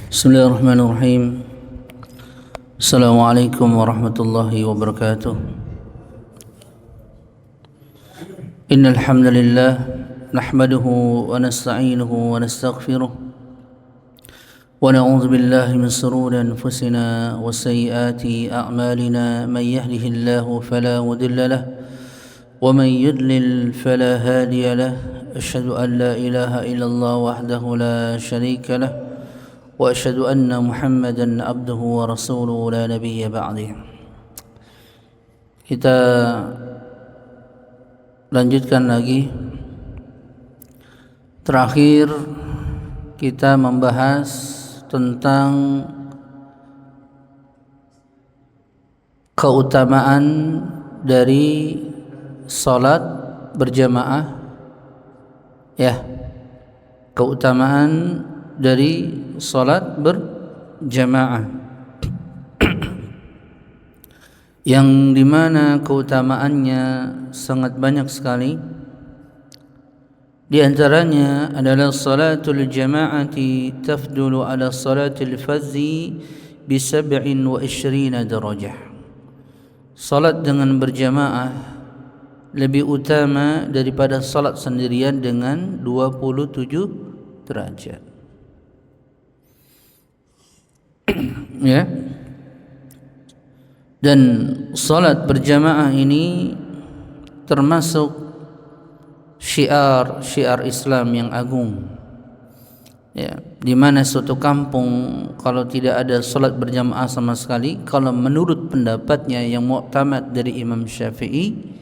Bismillahirrahmanirrahim. Assalamualaikum warahmatullahi wabarakatuh. Innal hamdalillah nahmaduhu wa nasta'inuhu wa nastaghfiruh wa na'udzu billahi min shururi anfusina wa sayyiati a'malina may yahdihillahu fala mudilla lahu wa may yudlil fala hadiya lahu. Asyhadu an la ilaha illallah wahdahu la syarika lahu wa asyhadu anna Muhammadan abduhu wa rasuluhu la nabiyya ba'dih. Kita lanjutkan lagi. Terakhir kita membahas tentang keutamaan dari salat berjamaah, ya, keutamaan dari salat berjamaah yang dimana keutamaannya sangat banyak sekali. Di antaranya adalah salatul jama'ati tafdulu ala salatil fadzi bi 27 darajah. Salat dengan berjamaah lebih utama daripada salat sendirian dengan 27 derajat. Ya. Dan salat berjamaah ini termasuk syiar Islam yang agung. Ya, di mana suatu kampung kalau tidak ada salat berjamaah sama sekali, kalau menurut pendapatnya yang mu'tamad dari Imam Syafi'i,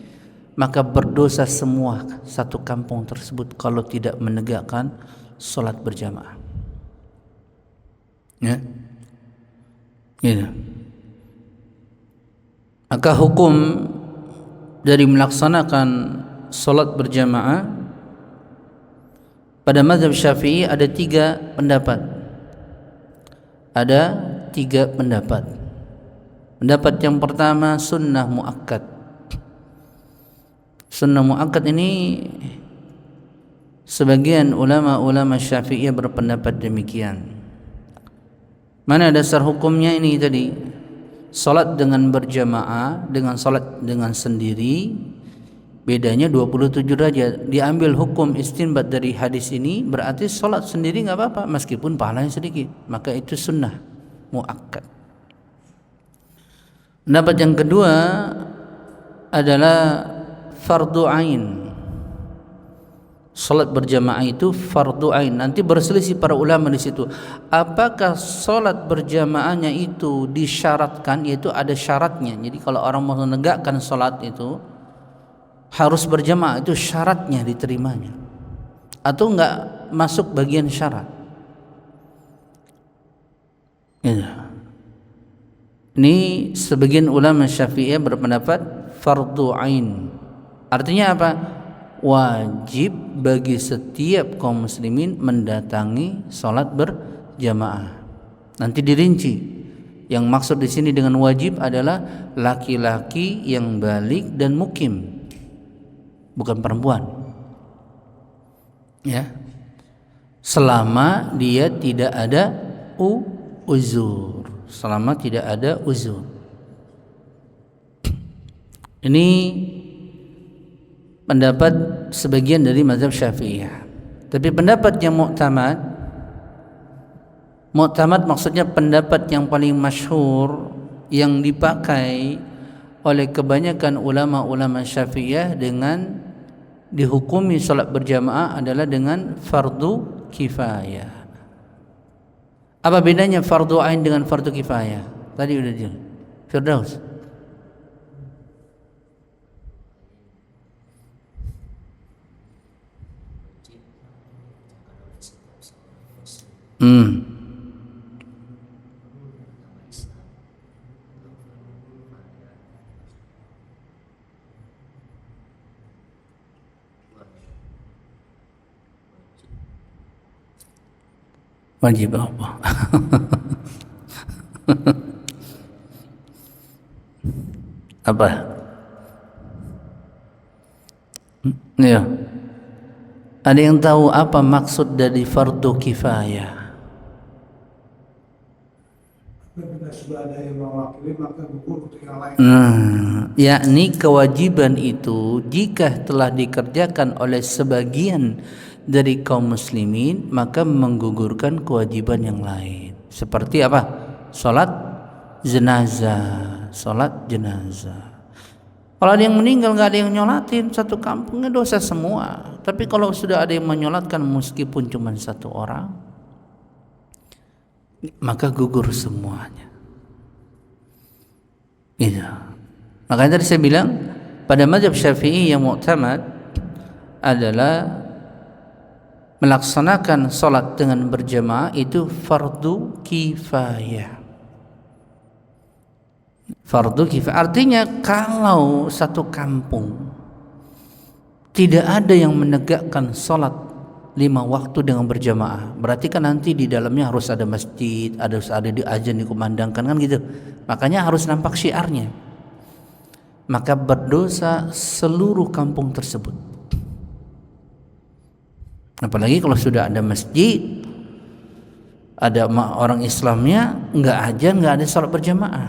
maka berdosa semua satu kampung tersebut kalau tidak menegakkan salat berjamaah. Ya. Gitu. Maka hukum dari melaksanakan salat berjamaah pada mazhab Syafi'i ada tiga pendapat. Pendapat yang pertama sunnah muakkad. Sunnah muakkad ini sebagian ulama Syafi'iyah berpendapat demikian. Mana dasar hukumnya ini tadi? Salat dengan berjamaah dengan salat dengan sendiri bedanya 27 derajat. Diambil hukum istinbat dari hadis ini, berarti salat sendiri enggak apa-apa meskipun pahalanya sedikit. Maka itu sunnah muakkad. Pendapat yang kedua adalah fardu ain. Salat berjamaah itu fardu ain. Nanti berselisih para ulama di situ. Apakah salat berjamaahnya itu disyaratkan, yaitu ada syaratnya. Jadi kalau orang mau menegakkan salat itu harus berjamaah, itu syaratnya diterimanya. Atau enggak masuk bagian syarat. Ya. Ini sebagian ulama Syafi'iyah berpendapat fardu ain. Artinya apa? Wajib bagi setiap kaum muslimin mendatangi salat berjamaah. Nanti dirinci. Yang maksud di sini dengan wajib adalah laki-laki yang balik dan mukim, bukan perempuan. Ya. Selama dia tidak ada uzur. Selama tidak ada uzur. Ini pendapat sebagian dari mazhab Syafi'iyah. Tapi pendapat yang mu'tamad maksudnya pendapat yang paling masyhur yang dipakai oleh kebanyakan ulama-ulama Syafi'iyah dengan dihukumi salat berjamaah adalah dengan fardu kifayah. Apa bedanya fardu ain dengan fardu kifayah? Tadi udah jelas. Firdaus. Wajib apa? Apa? Ya. Ada yang tahu apa maksud dari fardu kifayah? Apabila sudah ada yang mewakili maka gugur untuk yang lain. Yakni kewajiban itu jika telah dikerjakan oleh sebagian dari kaum muslimin maka menggugurkan kewajiban yang lain. Seperti apa? Salat jenazah, salat jenazah. Kalau ada yang meninggal nggak ada yang nyolatin, satu kampungnya dosa semua. Tapi kalau sudah ada yang menyolatkan meskipun cuma satu orang, maka gugur semuanya. Iya. Makanya tadi saya bilang pada mazhab Syafi'i yang mu'tamad adalah melaksanakan salat dengan berjamaah itu fardu kifayah. Fardu kifayah artinya kalau satu kampung tidak ada yang menegakkan salat 5 waktu dengan berjamaah, berarti kan nanti di dalamnya harus ada masjid, harus ada di azan dikumandangkan kan gitu. Makanya harus nampak syiarnya. Maka berdosa seluruh kampung tersebut. Apalagi kalau sudah ada masjid, ada orang Islamnya, nggak azan, nggak ada salat berjamaah.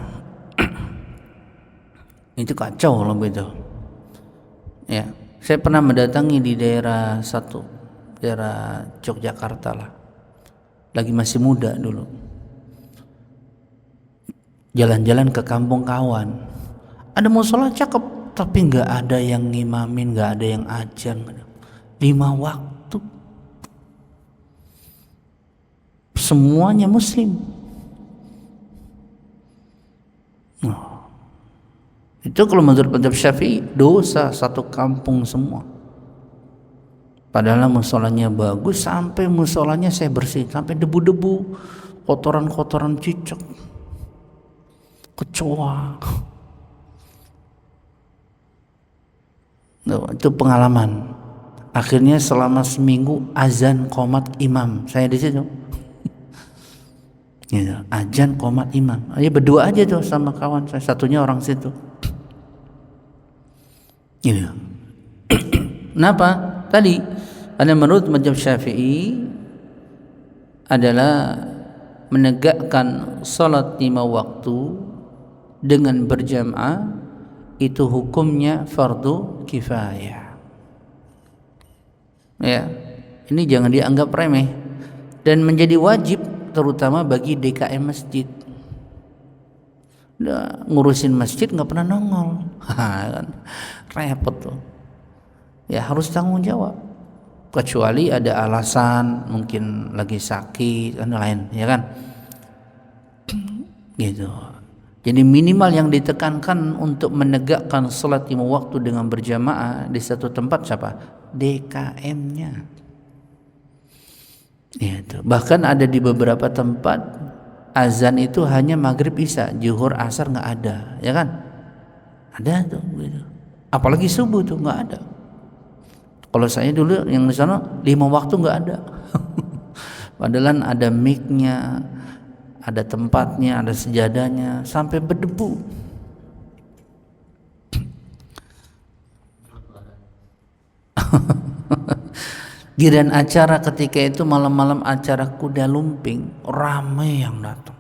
Itu kacau loh begitu. Ya, saya pernah mendatangi di daerah Yogyakarta lah. Lagi masih muda dulu. Jalan-jalan ke kampung kawan. Ada musola cakep, tapi nggak ada yang ngimamin, nggak ada yang azan. 5 waktu. Semuanya muslim. Itu kalau menurut mazhab Syafi'i dosa satu kampung semua. Padahal musolanya bagus, sampai musolanya saya bersih, sampai debu-debu, kotoran-kotoran cicak, kecoa. Itu pengalaman. Akhirnya selama seminggu azan qomat imam. Saya di situ. Ya, azan qomat imam. Ya berdua aja tuh sama kawan saya, satunya orang situ. Gitu. Kenapa? Tadi ada menurut mazhab Syafi'i adalah menegakkan salat 5 waktu dengan berjamaah itu hukumnya fardu kifayah. Ya, ini jangan dianggap remeh dan menjadi wajib terutama bagi DKM masjid. Udah ngurusin masjid nggak pernah nongol, kan repot tuh. Ya harus tanggung jawab. Kecuali ada alasan, mungkin lagi sakit dan lain, ya kan? Gitu. Jadi minimal yang ditekankan untuk menegakkan salat 5 waktu dengan berjamaah di satu tempat siapa? DKM-nya. Gitu. Bahkan ada di beberapa tempat azan itu hanya maghrib isya, zuhur asar nggak ada, ya kan? Ada tuh, gitu. Apalagi subuh tuh nggak ada. Kalau saya dulu yang di sana 5 waktu nggak ada. Padahal ada mic-nya, ada tempatnya, ada sejadahnya, sampai berdebu. Giliran acara ketika itu malam-malam acara kuda lumping, ramai yang datang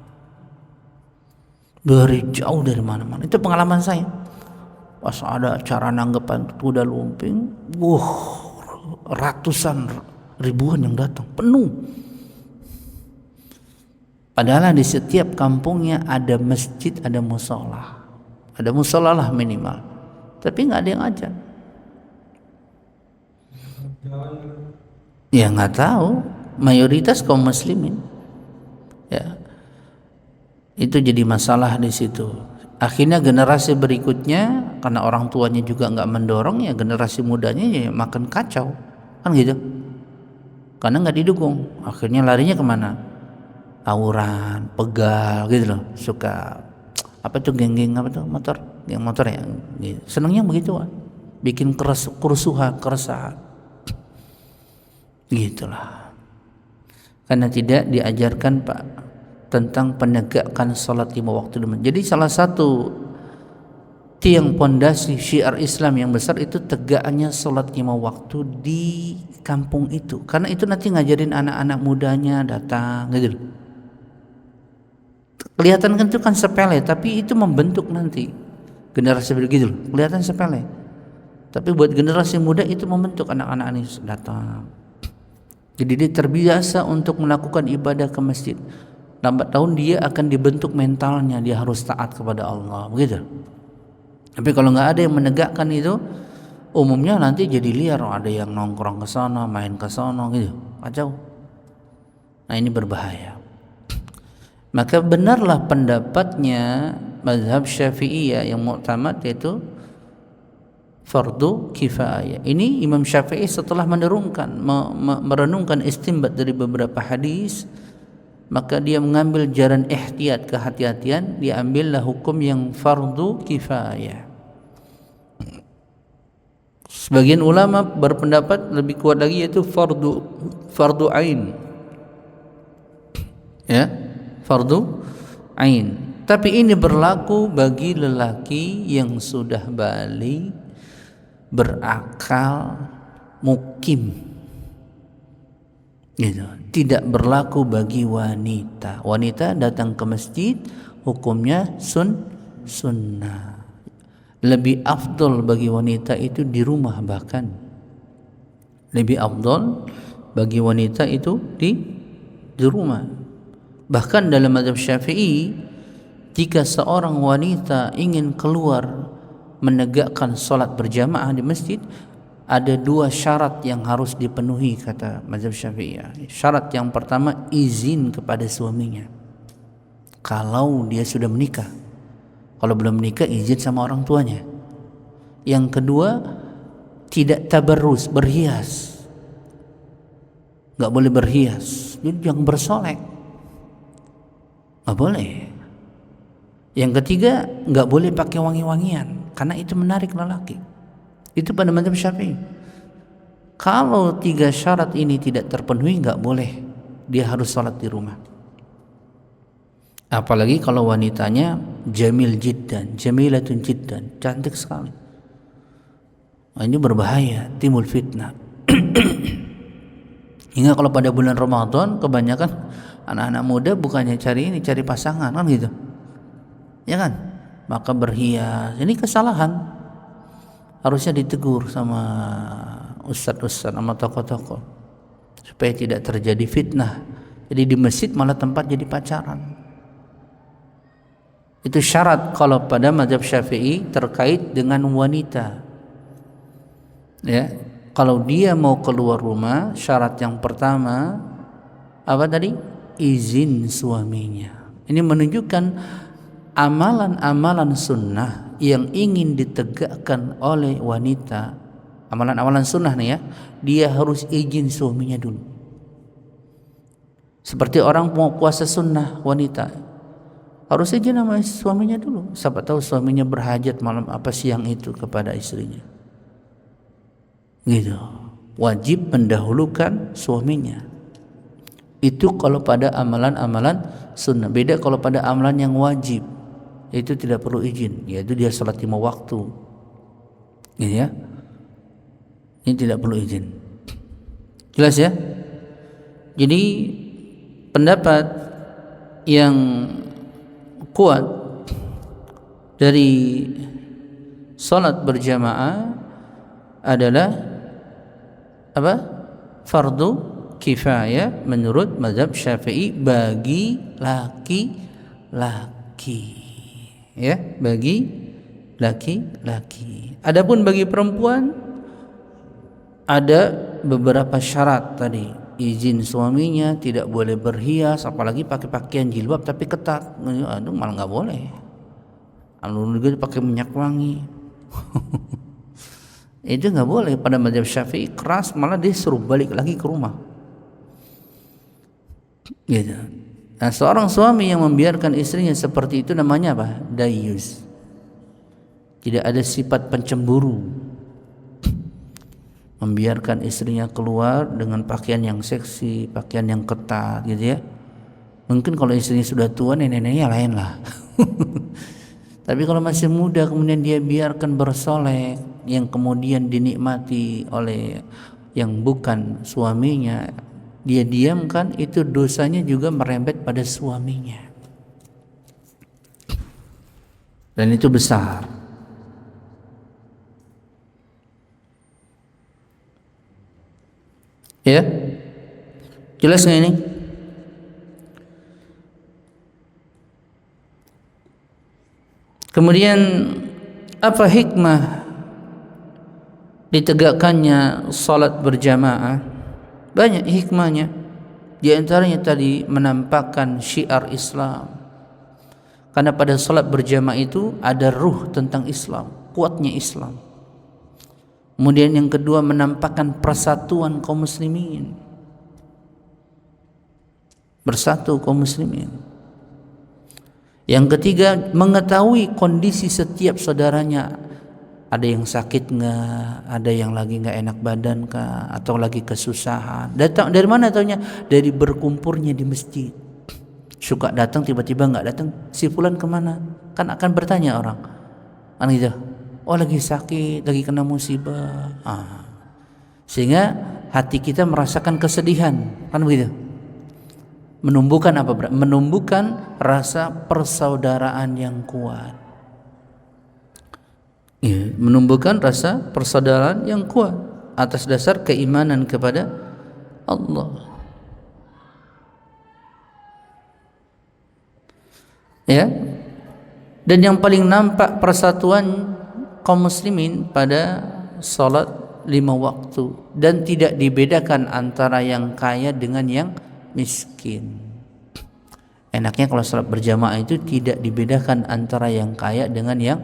dari jauh, dari mana-mana. Itu pengalaman saya. Pas ada acara nanggepan kuda lumping, ratusan ribuan yang datang, penuh. Padahal di setiap kampungnya ada masjid, ada musola, lah minimal, tapi nggak ada yang ajan. Ya nggak tahu, mayoritas kaum muslimin. Ya, itu jadi masalah di situ. Akhirnya generasi berikutnya karena orang tuanya juga nggak mendorong, ya generasi mudanya ya makan kacau, kan gitu. Karena nggak didukung, akhirnya larinya kemana? Tawuran, pegal, gitu loh. Suka apa tuh geng-geng apa tuh motor, geng motor ya. Gitu. Senangnya begitu kan, bikin kerusuhan, keresahan. Gitulah. Karena tidak diajarkan Pak tentang penegakan salat 5 waktu. Jadi salah satu Itu yang pondasi syiar Islam yang besar, itu tegaknya sholat 5 waktu di kampung itu. Karena itu nanti ngajarin anak-anak mudanya datang gitu. Kelihatan kan itu kan sepele, tapi itu membentuk nanti generasi begitu. Kelihatan sepele, tapi buat generasi muda itu membentuk anak-anak ini datang. Jadi dia terbiasa untuk melakukan ibadah ke masjid. Lambat tahun dia akan dibentuk mentalnya, dia harus taat kepada Allah, begitu. Tapi kalau nggak ada yang menegakkan itu, umumnya nanti jadi liar, ada yang nongkrong ke sana, main ke sana gitu, kacau. Nah ini berbahaya. Maka benarlah pendapatnya mazhab Syafi'iyah yang mu'tamad, yaitu fardu kifayah. Ini Imam Syafi'i setelah merenungkan istinbat dari beberapa hadis, maka dia mengambil jalan ihtiyat, kehati-hatian, dia ambillah hukum yang fardu kifayah. Sebagian ulama berpendapat lebih kuat lagi, yaitu fardu ain. Ya, fardu ain. Tapi ini berlaku bagi lelaki yang sudah balik, berakal, mukim. Gitu. Tidak berlaku bagi wanita. Wanita datang ke masjid, hukumnya sunnah. Lebih afdol bagi wanita itu di rumah, bahkan lebih afdol bagi wanita itu di rumah. Bahkan dalam mazhab Syafi'i, jika seorang wanita ingin keluar menegakkan sholat berjamaah di masjid, ada 2 syarat yang harus dipenuhi, kata mazhab Syafi'i. Syarat yang pertama, izin kepada suaminya kalau dia sudah menikah. Kalau belum menikah, izin sama orang tuanya. Yang kedua, tidak tabarrus, berhias. Gak boleh berhias, jadi jangan bersolek, gak boleh. Yang ketiga, gak boleh pakai wangi-wangian, karena itu menarik lelaki. Itu pada mazhab Syafi'i. Kalau 3 syarat ini tidak terpenuhi, gak boleh, dia harus sholat di rumah. Apalagi kalau wanitanya jamil jiddan, jamilatun jiddan, cantik sekali. Nah, ini berbahaya, timbul fitnah. Hingga kalau pada bulan Ramadan, kebanyakan anak-anak muda bukannya cari ini, cari pasangan, kan gitu, ya kan? Maka berhias, ini kesalahan. Harusnya ditegur sama ustadz-ustadz, sama tokoh-tokoh, supaya tidak terjadi fitnah. Jadi di masjid malah tempat jadi pacaran. Itu syarat kalau pada mazhab Syafi'i terkait dengan wanita. Ya, kalau dia mau keluar rumah, syarat yang pertama apa tadi? Izin suaminya. Ini menunjukkan amalan-amalan sunnah yang ingin ditegakkan oleh wanita, amalan-amalan sunnah nih ya, dia harus izin suaminya dulu. Seperti orang mau puasa sunnah, wanita harus izin sama suaminya dulu. Siapa tahu suaminya berhajat malam apa siang itu kepada istrinya. Gitu. Wajib mendahulukan suaminya. Itu kalau pada amalan-amalan sunnah. Beda kalau pada amalan yang wajib. Itu tidak perlu izin, yaitu dia salat 5 waktu. Gitu ya. Ini tidak perlu izin. Jelas ya? Jadi pendapat yang kuat dari salat berjamaah adalah apa? Fardu kifayah menurut mazhab Syafi'i bagi laki-laki. Ya, bagi laki-laki. Adapun bagi perempuan ada beberapa syarat tadi. Izin suaminya, tidak boleh berhias, apalagi pakai pakaian jilbab tapi ketat. Aduh, malah nggak boleh. Lalu juga pakai minyak wangi. Itu nggak boleh pada mazhab Syafi'i, keras, malah disuruh balik lagi ke rumah. Gitu. Nah, seorang suami yang membiarkan istrinya seperti itu namanya apa? Dayus. Tidak ada sifat pencemburu. Membiarkan istrinya keluar dengan pakaian yang seksi, pakaian yang ketat, gitu ya. Mungkin kalau istrinya sudah tua, nenek-neneknya lain lah. Tapi kalau masih muda kemudian dia biarkan bersolek yang kemudian dinikmati oleh yang bukan suaminya, dia diamkan, itu dosanya juga merembet pada suaminya. Dan itu besar. Ya, jelas nggak ini? Kemudian apa hikmah ditegakkannya salat berjamaah? Banyak hikmahnya. Di antaranya tadi menampakkan syiar Islam. Karena pada salat berjamaah itu ada ruh tentang Islam, kuatnya Islam. Kemudian yang kedua, menampakkan persatuan kaum muslimin. Bersatu kaum muslimin. Yang ketiga, mengetahui kondisi setiap saudaranya. Ada yang sakit nggak? Ada yang lagi nggak enak badan kah? Atau lagi kesusahan? Datang dari mana taunya? Dari berkumpulnya di masjid. Suka datang, tiba-tiba nggak datang. Si fulan kemana? Kan akan bertanya orang. Kan gitu. Oh, lagi sakit, lagi kena musibah. Sehingga hati kita merasakan kesedihan. Kan begitu. Menumbuhkan apa? Menumbuhkan rasa persaudaraan yang kuat. Ya, menumbuhkan rasa persaudaraan yang kuat atas dasar keimanan kepada Allah. Ya. Dan yang paling nampak persatuan kaum muslimin pada salat 5 waktu, dan tidak dibedakan antara yang kaya dengan yang miskin. Enaknya kalau salat berjamaah itu tidak dibedakan antara yang kaya dengan yang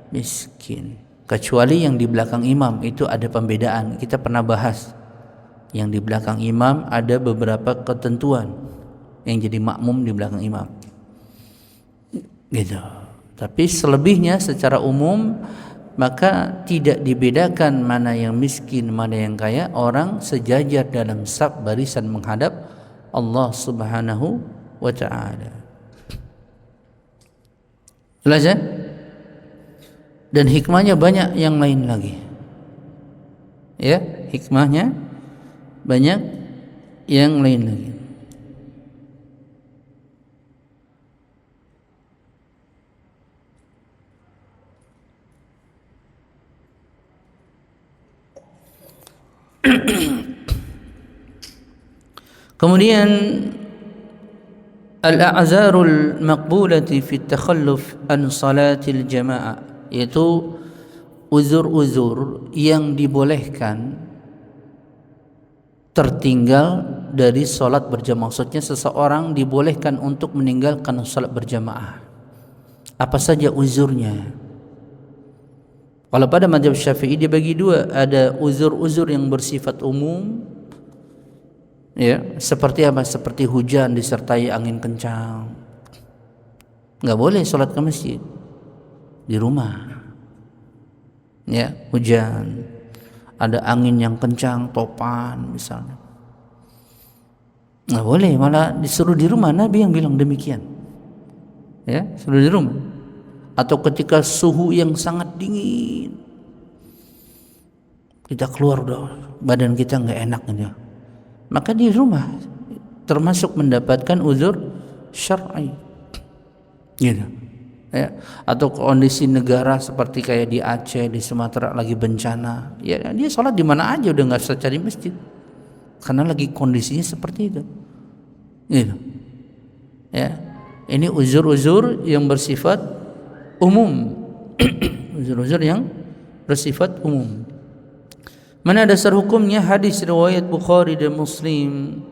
miskin, kecuali yang di belakang imam itu ada pembedaan. Kita pernah bahas yang di belakang imam ada beberapa ketentuan yang jadi makmum di belakang imam gitu. Tapi selebihnya secara umum maka tidak dibedakan mana yang miskin mana yang kaya. Orang sejajar dalam saf barisan menghadap Allah Subhanahu wa ta'ala. Jelas ya? Dan hikmahnya banyak yang lain lagi. Ya, hikmahnya banyak yang lain lagi. Kemudian al-a'zarul maqbulati fi takhalluf an salatil jamaah, yaitu uzur-uzur yang dibolehkan tertinggal dari salat berjamaah. Maksudnya seseorang dibolehkan untuk meninggalkan salat berjamaah. Apa saja uzurnya? Kalau pada mazhab Syafi'i dibagi dua, ada uzur-uzur yang bersifat umum. Ya, seperti apa? Seperti hujan disertai angin kencang. Enggak boleh salat ke masjid. Di rumah. Ya, hujan. Ada angin yang kencang, topan misalnya. Enggak boleh, malah disuruh di rumah. Nabi yang bilang demikian. Ya, suruh di rumah. Atau ketika suhu yang sangat dingin, kita keluar udah badan kita enggak enak gitu. Maka di rumah termasuk mendapatkan uzur syar'i gitu ya. Atau kondisi negara seperti kayak di Aceh, di Sumatera lagi bencana, ya dia sholat di mana aja udah nggak usah cari masjid karena lagi kondisinya seperti itu gitu ya. Ini uzur-uzur yang bersifat umum. Uzur-uzur yang bersifat umum. Mana dasar hukumnya? Hadis riwayat Bukhari dan Muslim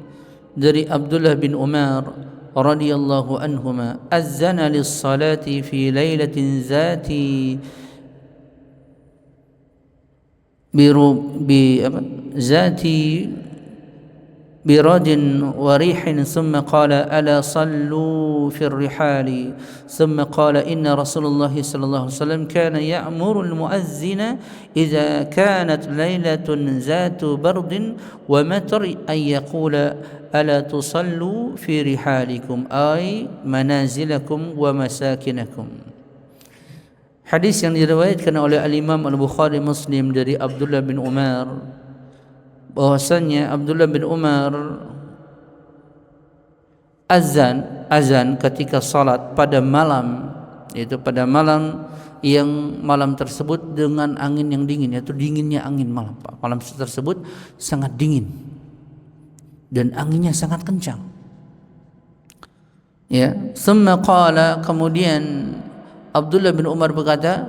dari Abdullah bin Umar radhiyallahu anhuma, azana lis-salati fi lailatin zati zati برد وريح ثم قال ألا صلوا في الرحال ثم قال إن رسول الله صلى الله عليه وسلم كان يأمر المؤذن إذا كانت ليلة ذات برد ومطر أن يقول ألا تصلوا في رحالكم أي منازلكم ومساكنكم. Hadis yang diriwayatkan oleh Al-Imam Al-Bukhari Muslim dari Abdullah bin Umar, bahwasanya Abdullah bin Umar azan ketika salat pada malam, yaitu pada malam yang malam tersebut dengan angin yang dingin, yaitu dinginnya angin malam. Malam tersebut sangat dingin dan anginnya sangat kencang. Ya, summa qala, kemudian Abdullah bin Umar berkata,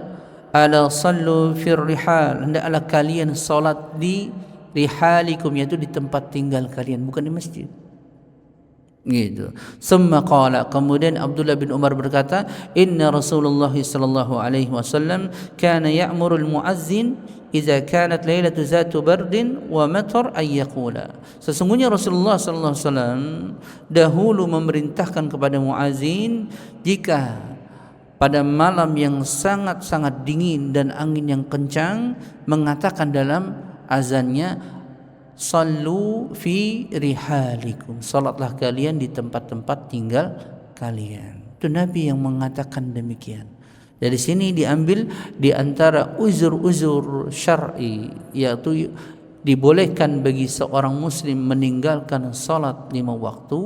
ala sallu fir rihal, hendaklah kalian salat di rihalikum, yaitu di tempat tinggal kalian, bukan di masjid. Gitu. Summa qala, kemudian Abdullah bin Umar berkata, inna Rasulullah sallallahu alaihi wasallam kana ya'murul muazzin idza kanat lailatu zatu bardin wa matar ay yaqula. Sesungguhnya Rasulullah sallallahu alaihi wasallam dahulu memerintahkan kepada muazzin jika pada malam yang sangat-sangat dingin dan angin yang kencang, mengatakan dalam azannya, sallu fi rihalikum, salatlah kalian di tempat-tempat tinggal kalian. Itu Nabi yang mengatakan demikian. Dari sini diambil di antara uzur-uzur syar'i, yaitu dibolehkan bagi seorang muslim meninggalkan salat 5 waktu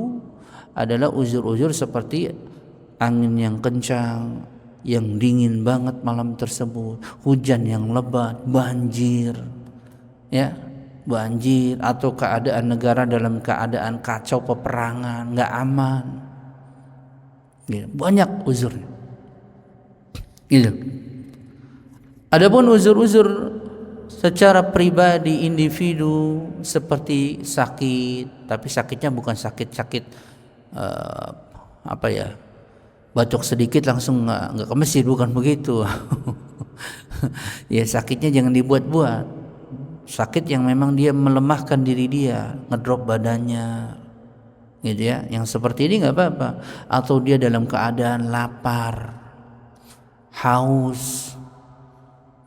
adalah uzur-uzur seperti angin yang kencang, yang dingin banget malam tersebut, hujan yang lebat, banjir, ya, banjir, atau keadaan negara dalam keadaan kacau, peperangan, nggak aman, ya, banyak uzurnya. Gitu. Adapun uzur-uzur secara pribadi individu seperti sakit, tapi sakitnya bukan sakit-sakit batuk sedikit langsung nggak ke masjid, bukan begitu. Ya, sakitnya jangan dibuat-buat. Sakit yang memang dia melemahkan diri dia, ngedrop badannya, gitu ya. Yang seperti ini nggak apa-apa. Atau dia dalam keadaan lapar, haus,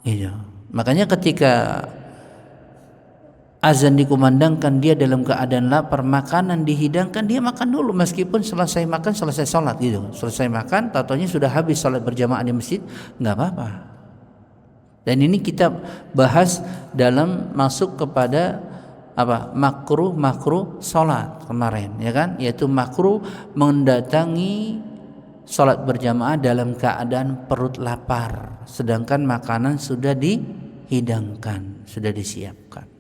gitu. Makanya ketika azan dikumandangkan, dia dalam keadaan lapar, makanan dihidangkan, dia makan dulu, meskipun selesai makan selesai sholat gitu. Selesai makan, tatonya sudah habis sholat berjamaah di masjid, nggak apa-apa. Dan ini kita bahas dalam masuk kepada makruh sholat kemarin, ya kan? Yaitu makruh mendatangi sholat berjamaah dalam keadaan perut lapar, sedangkan makanan sudah dihidangkan, sudah disiapkan.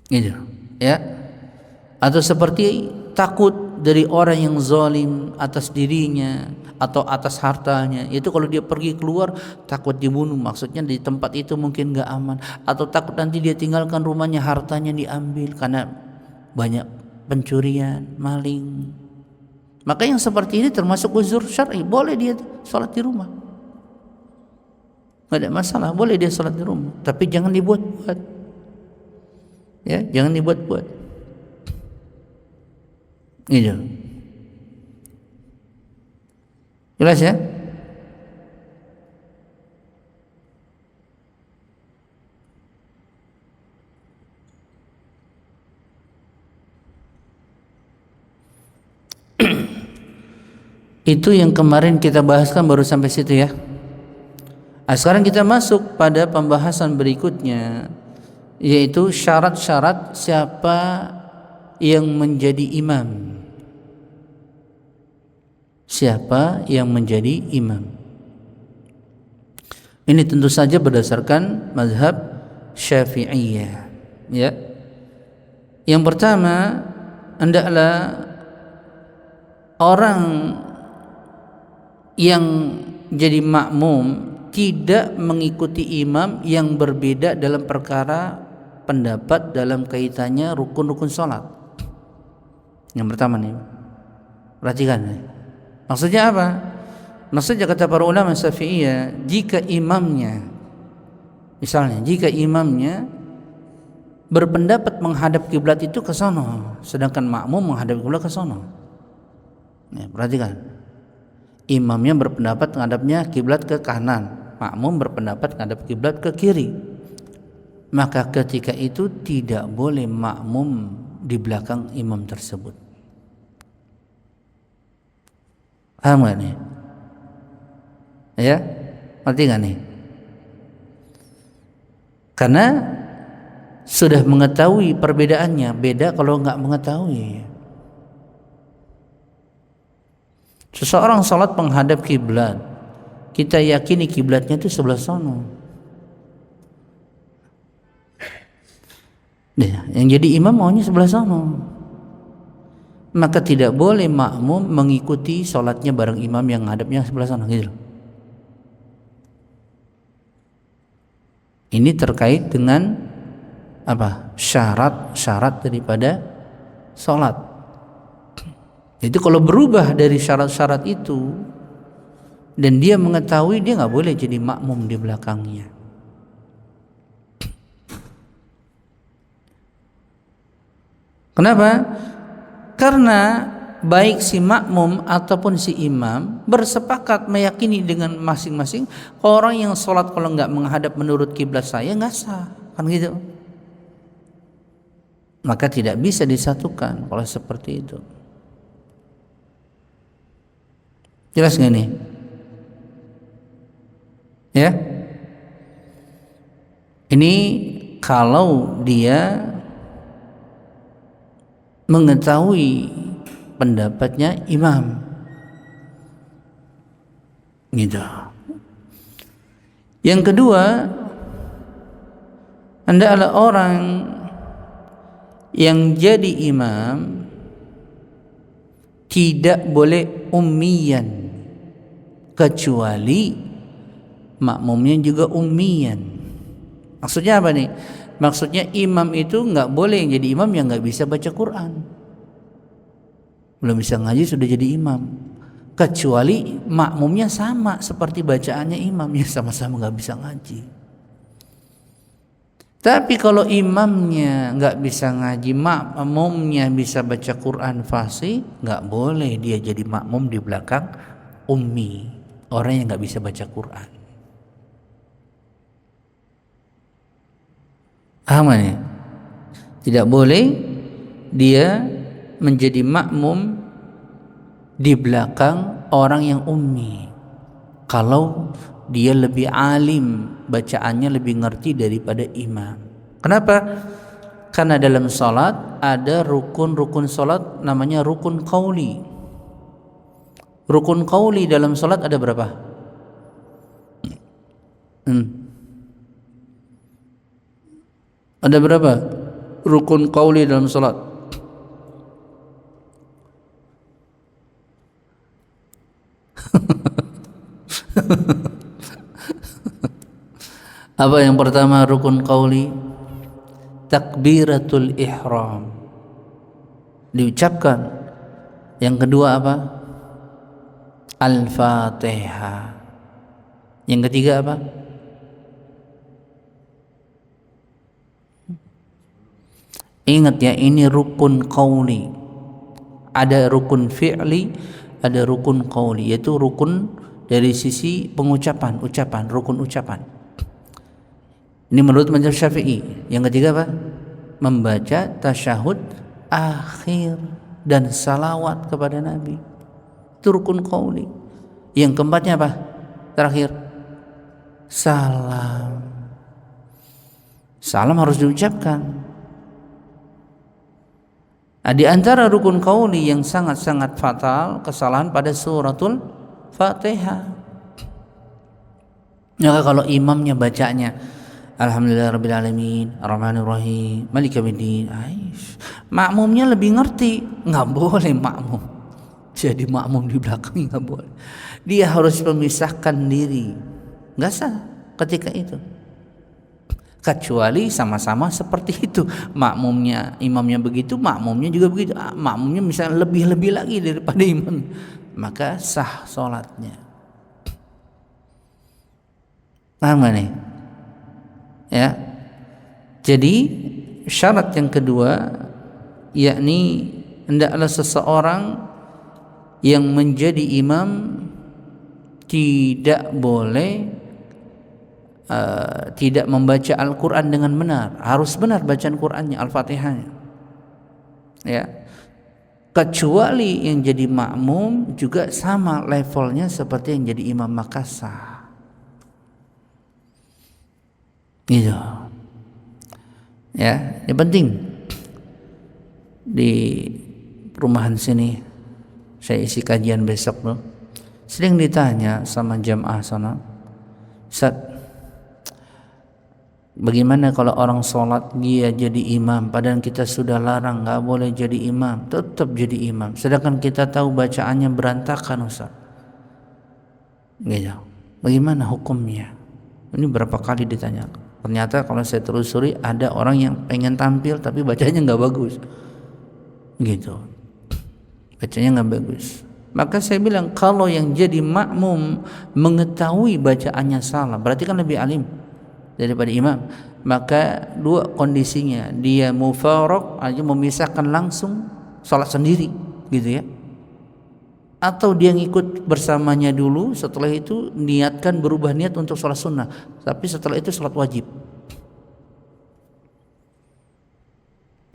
Gitu, ya. Atau seperti takut dari orang yang zalim atas dirinya atau atas hartanya, itu kalau dia pergi keluar takut dibunuh, maksudnya di tempat itu mungkin gak aman, atau takut nanti dia tinggalkan rumahnya, hartanya diambil karena banyak pencurian, maling. Maka yang seperti ini termasuk uzur syar'i, boleh dia sholat di rumah, gak ada masalah, boleh dia sholat di rumah, tapi jangan dibuat-buat, ya, jangan dibuat-buat. Gitu. Jelas ya? Itu yang kemarin kita bahaskan baru sampai situ ya. Nah, sekarang kita masuk pada pembahasan berikutnya, yaitu syarat-syarat siapa yang menjadi imam. Siapa yang menjadi imam? Ini tentu saja berdasarkan mazhab Syafi'iyah, ya. Yang pertama, hendaklah orang yang jadi makmum tidak mengikuti imam yang berbeda dalam perkara pendapat dalam kaitannya rukun-rukun sholat. Yang pertama nih, perhatikan nih. Maksudnya apa? Maksudnya kata para ulama Syafi'iyah, jika imamnya berpendapat menghadap kiblat itu ke sono, sedangkan makmum menghadap kiblat ke sono. Nah, perhatikan. Imamnya berpendapat menghadapnya kiblat ke kanan, makmum berpendapat menghadap kiblat ke kiri. Maka ketika itu tidak boleh makmum di belakang imam tersebut. Paham gak nih? Ya, Ngerti nggak nih? Karena sudah mengetahui perbedaannya. Beda kalau nggak mengetahui. Seseorang sholat menghadap kiblat, kita yakini kiblatnya itu sebelah sono. Yang jadi imam maunya sebelah sono, maka tidak boleh makmum mengikuti sholatnya bareng imam yang ngadapnya sebelah sono gitu. Ini terkait dengan apa? Syarat-syarat daripada sholat. Itu kalau berubah dari syarat-syarat itu dan dia mengetahui, dia nggak boleh jadi makmum di belakangnya. Kenapa? Karena baik si makmum ataupun si imam bersepakat meyakini dengan masing-masing, orang yang sholat kalau nggak menghadap menurut kiblat saya nggak sah, kan gitu. Maka tidak bisa disatukan kalau seperti itu. Jelas nggak nih? Ya, ini kalau dia mengetahui pendapatnya imam, gitu. Yang kedua, Anda adalah orang yang jadi imam tidak boleh ummiyan, kecuali makmumnya juga ummiyan. Maksudnya apa nih? Maksudnya imam itu nggak boleh jadi imam yang nggak bisa baca Quran, belum bisa ngaji sudah jadi imam, kecuali makmumnya sama seperti bacaannya imam, ya sama-sama nggak bisa ngaji. Tapi kalau imamnya nggak bisa ngaji, makmumnya bisa baca Quran fasih, nggak boleh dia jadi makmum di belakang ummi, orang yang nggak bisa baca Quran. Paham ya? Tidak boleh dia menjadi makmum di belakang orang yang ummi kalau dia lebih alim, bacaannya lebih ngerti daripada imam. Kenapa? Karena dalam salat ada rukun-rukun salat namanya rukun qauli. Rukun qauli dalam salat ada berapa? Ada berapa rukun qauli dalam salat? Apa yang pertama rukun qauli? Takbiratul ihram, diucapkan. Yang kedua apa? Al-Fatihah. Yang ketiga apa? Ingat ya, ini rukun qauli. Ada rukun fi'li, ada rukun qauli, yaitu rukun dari sisi pengucapan, ucapan, rukun ucapan. Ini menurut mazhab Syafi'i. Yang ketiga apa? Membaca tasyahud akhir dan salawat kepada Nabi. Itu rukun qauli. Yang keempatnya apa? Terakhir, salam. Salam harus diucapkan. Di antara rukun qauli yang sangat-sangat fatal kesalahan pada suratul Fatihah. Maka kalau imamnya bacanya Alhamdulillahirabbil alamin, Arrahmanir Rahim, Maliki Yaumiddin, makmumnya lebih ngerti, nggak boleh makmum jadi makmum di belakang, nggak boleh. Dia harus memisahkan diri, nggak sah ketika itu. Kecuali sama-sama seperti itu, makmumnya, imamnya begitu, makmumnya juga begitu. Makmumnya misalnya lebih-lebih lagi daripada imam, maka sah sholatnya. Paham gak nih? Ya. Jadi syarat yang kedua, yakni hendaklah seseorang yang menjadi imam tidak boleh tidak membaca Al-Quran dengan benar. Harus benar bacaan Qurannya, Al-Fatihahnya, ya. Kecuali yang jadi makmum juga sama levelnya seperti yang jadi imam, maka sah. Gitu. Ya, ini penting. Di perumahan sini saya isi kajian besok tuh. Sering ditanya sama jamaah sana, Ustaz, bagaimana kalau orang sholat dia jadi imam, padahal kita sudah larang nggak boleh jadi imam, tetap jadi imam, sedangkan kita tahu bacaannya berantakan, Ustaz. Gitu. Bagaimana hukumnya? Ini berapa kali ditanya. Ternyata kalau saya telusuri ada orang yang pengen tampil tapi bacanya nggak bagus, gitu. Bacanya nggak bagus. Maka saya bilang kalau yang jadi makmum mengetahui bacaannya salah, berarti kan lebih alim daripada imam. Maka dua kondisinya, dia mufaraq aja, memisahkan langsung salat sendiri, gitu ya. Atau dia ngikut bersamanya dulu, setelah itu niatkan berubah niat untuk sholat sunnah, tapi setelah itu sholat wajib,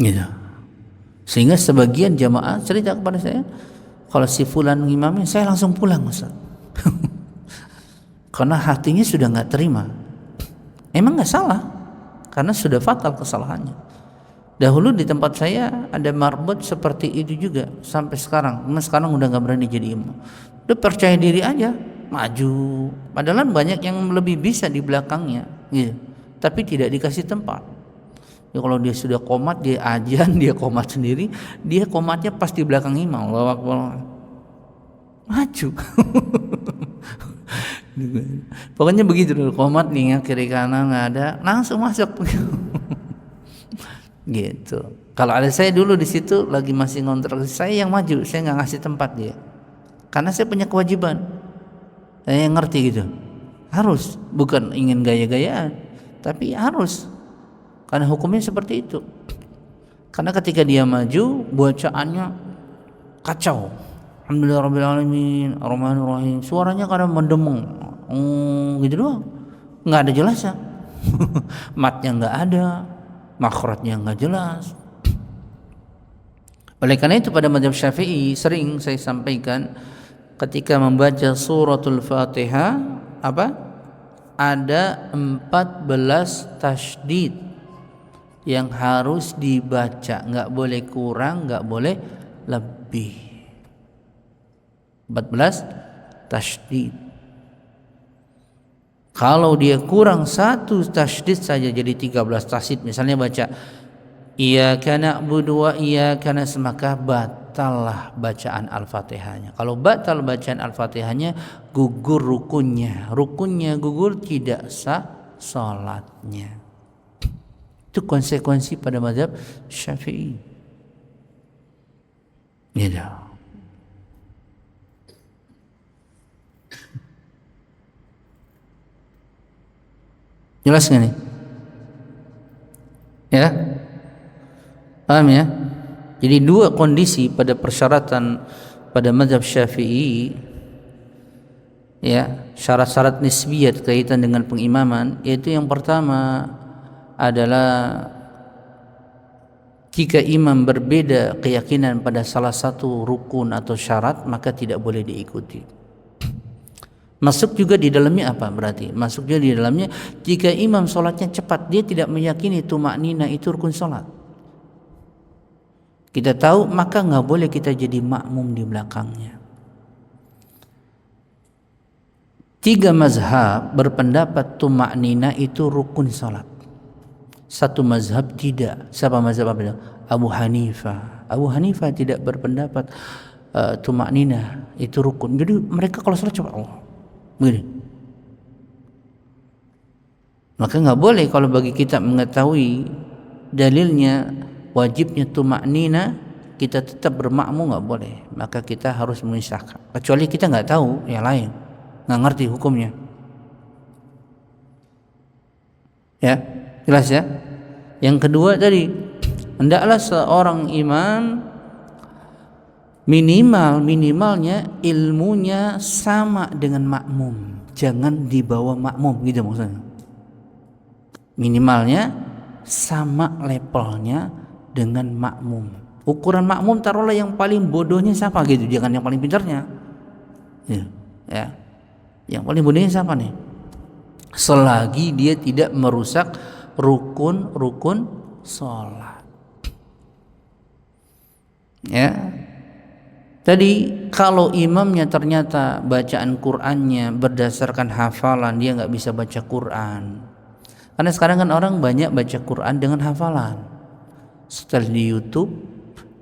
gitu. Sehingga sebagian jamaah cerita kepada saya, kalau si fulan ngimamnya saya langsung pulang, Ustaz. Karena hatinya sudah nggak terima. Emang nggak salah, karena sudah fatal kesalahannya. Dahulu di tempat saya ada marbot seperti itu juga sampai sekarang. Sekarang udah nggak berani jadi imam. Udah percaya diri aja, maju. Padahal banyak yang lebih bisa di belakangnya, gitu. Tapi tidak dikasih tempat. Ya, kalau dia sudah qomat, dia ajan, dia qomat sendiri, dia qomatnya pas di belakang imam. Allahu Akbar. Maju. Pokoknya begitu dulu, qomat nih, kiri kanan nggak ada, langsung masuk. Gitu. Kalau ada saya dulu di situ lagi masih ngontrak, saya yang maju, saya nggak ngasih tempat dia, karena saya punya kewajiban, saya yang ngerti gitu, harus, bukan ingin gaya-gayaan, tapi harus, karena hukumnya seperti itu. Karena ketika dia maju, bacaannya kacau, Alhamdulillahirobbilalamin, Ar-Rahmanir-Rahim, suaranya kadang mendemung, gitu doang, nggak ada jelasnya, matnya nggak ada, makhrajnya nggak jelas. Oleh karena itu pada mazhab Syafi'i sering saya sampaikan, ketika membaca suratul Fatihah ada 14 tasydid yang harus dibaca, nggak boleh kurang, nggak boleh lebih. 14 tasydid. Kalau dia kurang satu tasydid saja jadi 13 tasydid. Misalnya baca Iyyaka na'budu wa iyyaka nasta'in, maka batallah bacaan Al-Fatihahnya. Kalau batal bacaan Al-Fatihahnya, gugur rukunnya. Rukunnya gugur, tidak sah salatnya. Itu konsekuensi pada mazhab Syafi'i. Gitu. Jelas nggak nih? Ya, paham ya? Jadi dua kondisi pada persyaratan pada mazhab Syafi'i, ya, syarat-syarat nisbiyah kaitan dengan pengimaman, yaitu yang pertama adalah jika imam berbeda keyakinan pada salah satu rukun atau syarat, maka tidak boleh diikuti. Masuk juga di dalamnya apa berarti? Masuk juga di dalamnya jika imam sholatnya cepat, dia tidak meyakini tumaknina itu rukun sholat, kita tahu, maka nggak boleh kita jadi makmum di belakangnya. 3 mazhab berpendapat tumaknina itu rukun sholat. 1 mazhab tidak. Siapa mazhab apa? Abu Hanifah. Abu Hanifah tidak berpendapat tumaknina itu rukun. Jadi mereka kalau sholat cepat, begini. Maka nggak boleh kalau bagi kita mengetahui dalilnya wajibnya tumaknina, kita tetap bermakmum, nggak boleh. Maka kita harus memisahkan. Kecuali kita nggak tahu yang lain, nggak ngerti hukumnya. Ya, jelas ya. Yang kedua tadi, hendaklah seorang imam minimalnya ilmunya sama dengan makmum, jangan dibawa makmum, gitu maksudnya. Minimalnya sama levelnya dengan makmum. Ukuran makmum taruhlah yang paling bodohnya siapa gitu, jangan yang paling pintarnya. Ya. Yang paling bodohnya siapa nih? selagi dia tidak merusak rukun-rukun sholat. Ya, tadi kalau imamnya ternyata bacaan Qur'annya berdasarkan hafalan, dia nggak bisa baca Qur'an. Karena sekarang kan orang banyak baca Qur'an dengan hafalan. Setelah di YouTube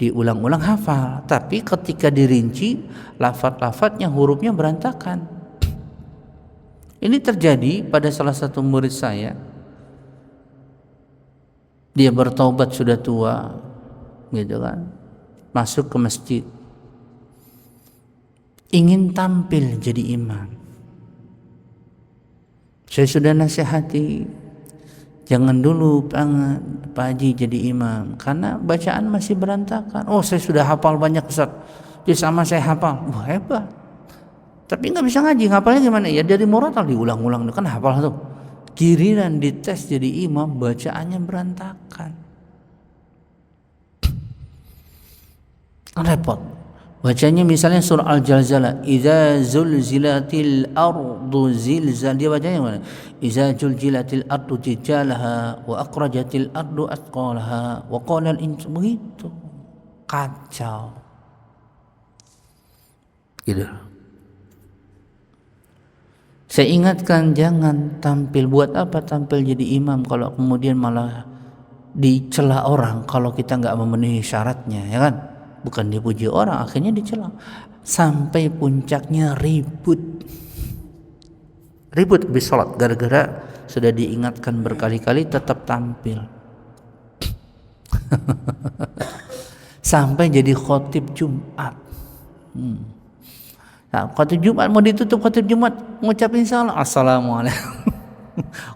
diulang-ulang hafal, tapi ketika dirinci lafaz-lafaznya, hurufnya berantakan. Ini terjadi pada salah satu murid saya. Dia bertaubat sudah tua, gitu kan. Masuk ke masjid, ingin tampil jadi imam. Saya sudah nasihati, jangan dulu Pak Haji jadi imam, karena bacaan masih berantakan. Oh, saya sudah hafal banyak Ustaz, jadi sama saya hafal. Wah, hebat. Tapi nggak bisa ngaji, ngapalnya gimana? Ya dari murotal diulang-ulang, kan hafal tuh. Giliran dites jadi imam, bacaannya berantakan. Repot. Bacanya misalnya surah Al-Zalzalah, idza zulzilatil ardu zilzal, dia bacanya mana? Idza zulzilatil ardu zilzalaha wa akhrajatil ardu athqalaha wa qala al-insu, begitu. Kacau. Gitu. Saya ingatkan, jangan tampil. Buat apa tampil jadi imam kalau kemudian malah dicela orang kalau kita nggak memenuhi syaratnya, ya kan? Bukan dipuji orang, akhirnya dicela. Sampai puncaknya ribut habis sholat gara-gara sudah diingatkan berkali-kali tetap tampil. Sampai jadi khotib Jumat. Nah, khotib Jumat mau ditutup, khotib Jumat ngucapin salam, assalamualaikum.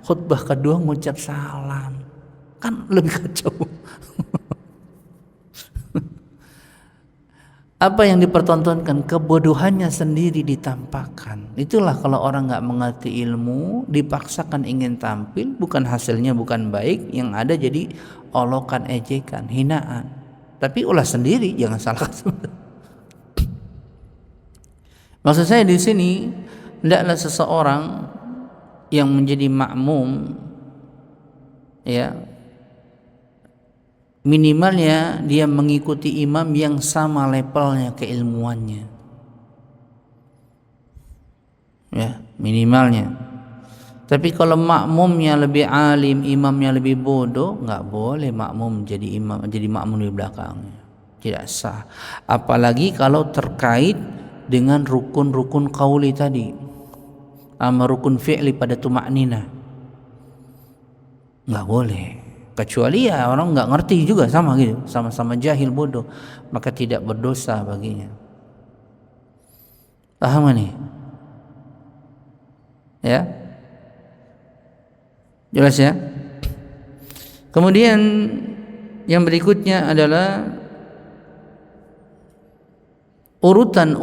Khutbah kedua ngucap salam, kan lebih kacau. Apa yang dipertontonkan? Kebodohannya sendiri ditampakkan. Itulah kalau orang nggak mengerti ilmu, dipaksakan ingin tampil, bukan hasilnya bukan baik, yang ada jadi olokan, ejekan, hinaan. Tapi ulah sendiri, jangan salahkan sebenarnya. Maksud saya di sini, hendaklah seseorang yang menjadi makmum, ya, minimalnya dia mengikuti imam yang sama levelnya keilmuannya, ya, minimalnya. Tapi kalau makmumnya lebih alim, imamnya lebih bodoh, nggak boleh makmum jadi imam, jadi makmum di belakangnya, tidak sah. Apalagi kalau terkait dengan rukun-rukun qauli tadi, sama rukun fi'li pada tumakninah, nggak boleh. Kecuali ya orang nggak ngerti juga, sama gitu, sama-sama jahil bodoh, maka tidak berdosa baginya. Paham nih? Ya, jelas ya. Kemudian yang berikutnya adalah urutan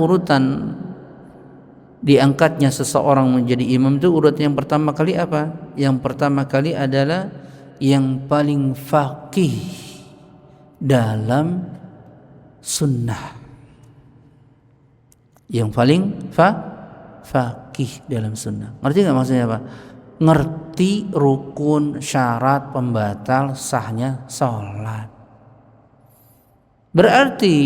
diangkatnya seseorang menjadi imam itu. Urutan yang pertama kali apa? Yang pertama kali adalah yang paling faqih dalam sunnah. Yang paling faqih dalam sunnah. Ngerti nggak maksudnya apa? Ngerti rukun, syarat, pembatal sahnya sholat. Berarti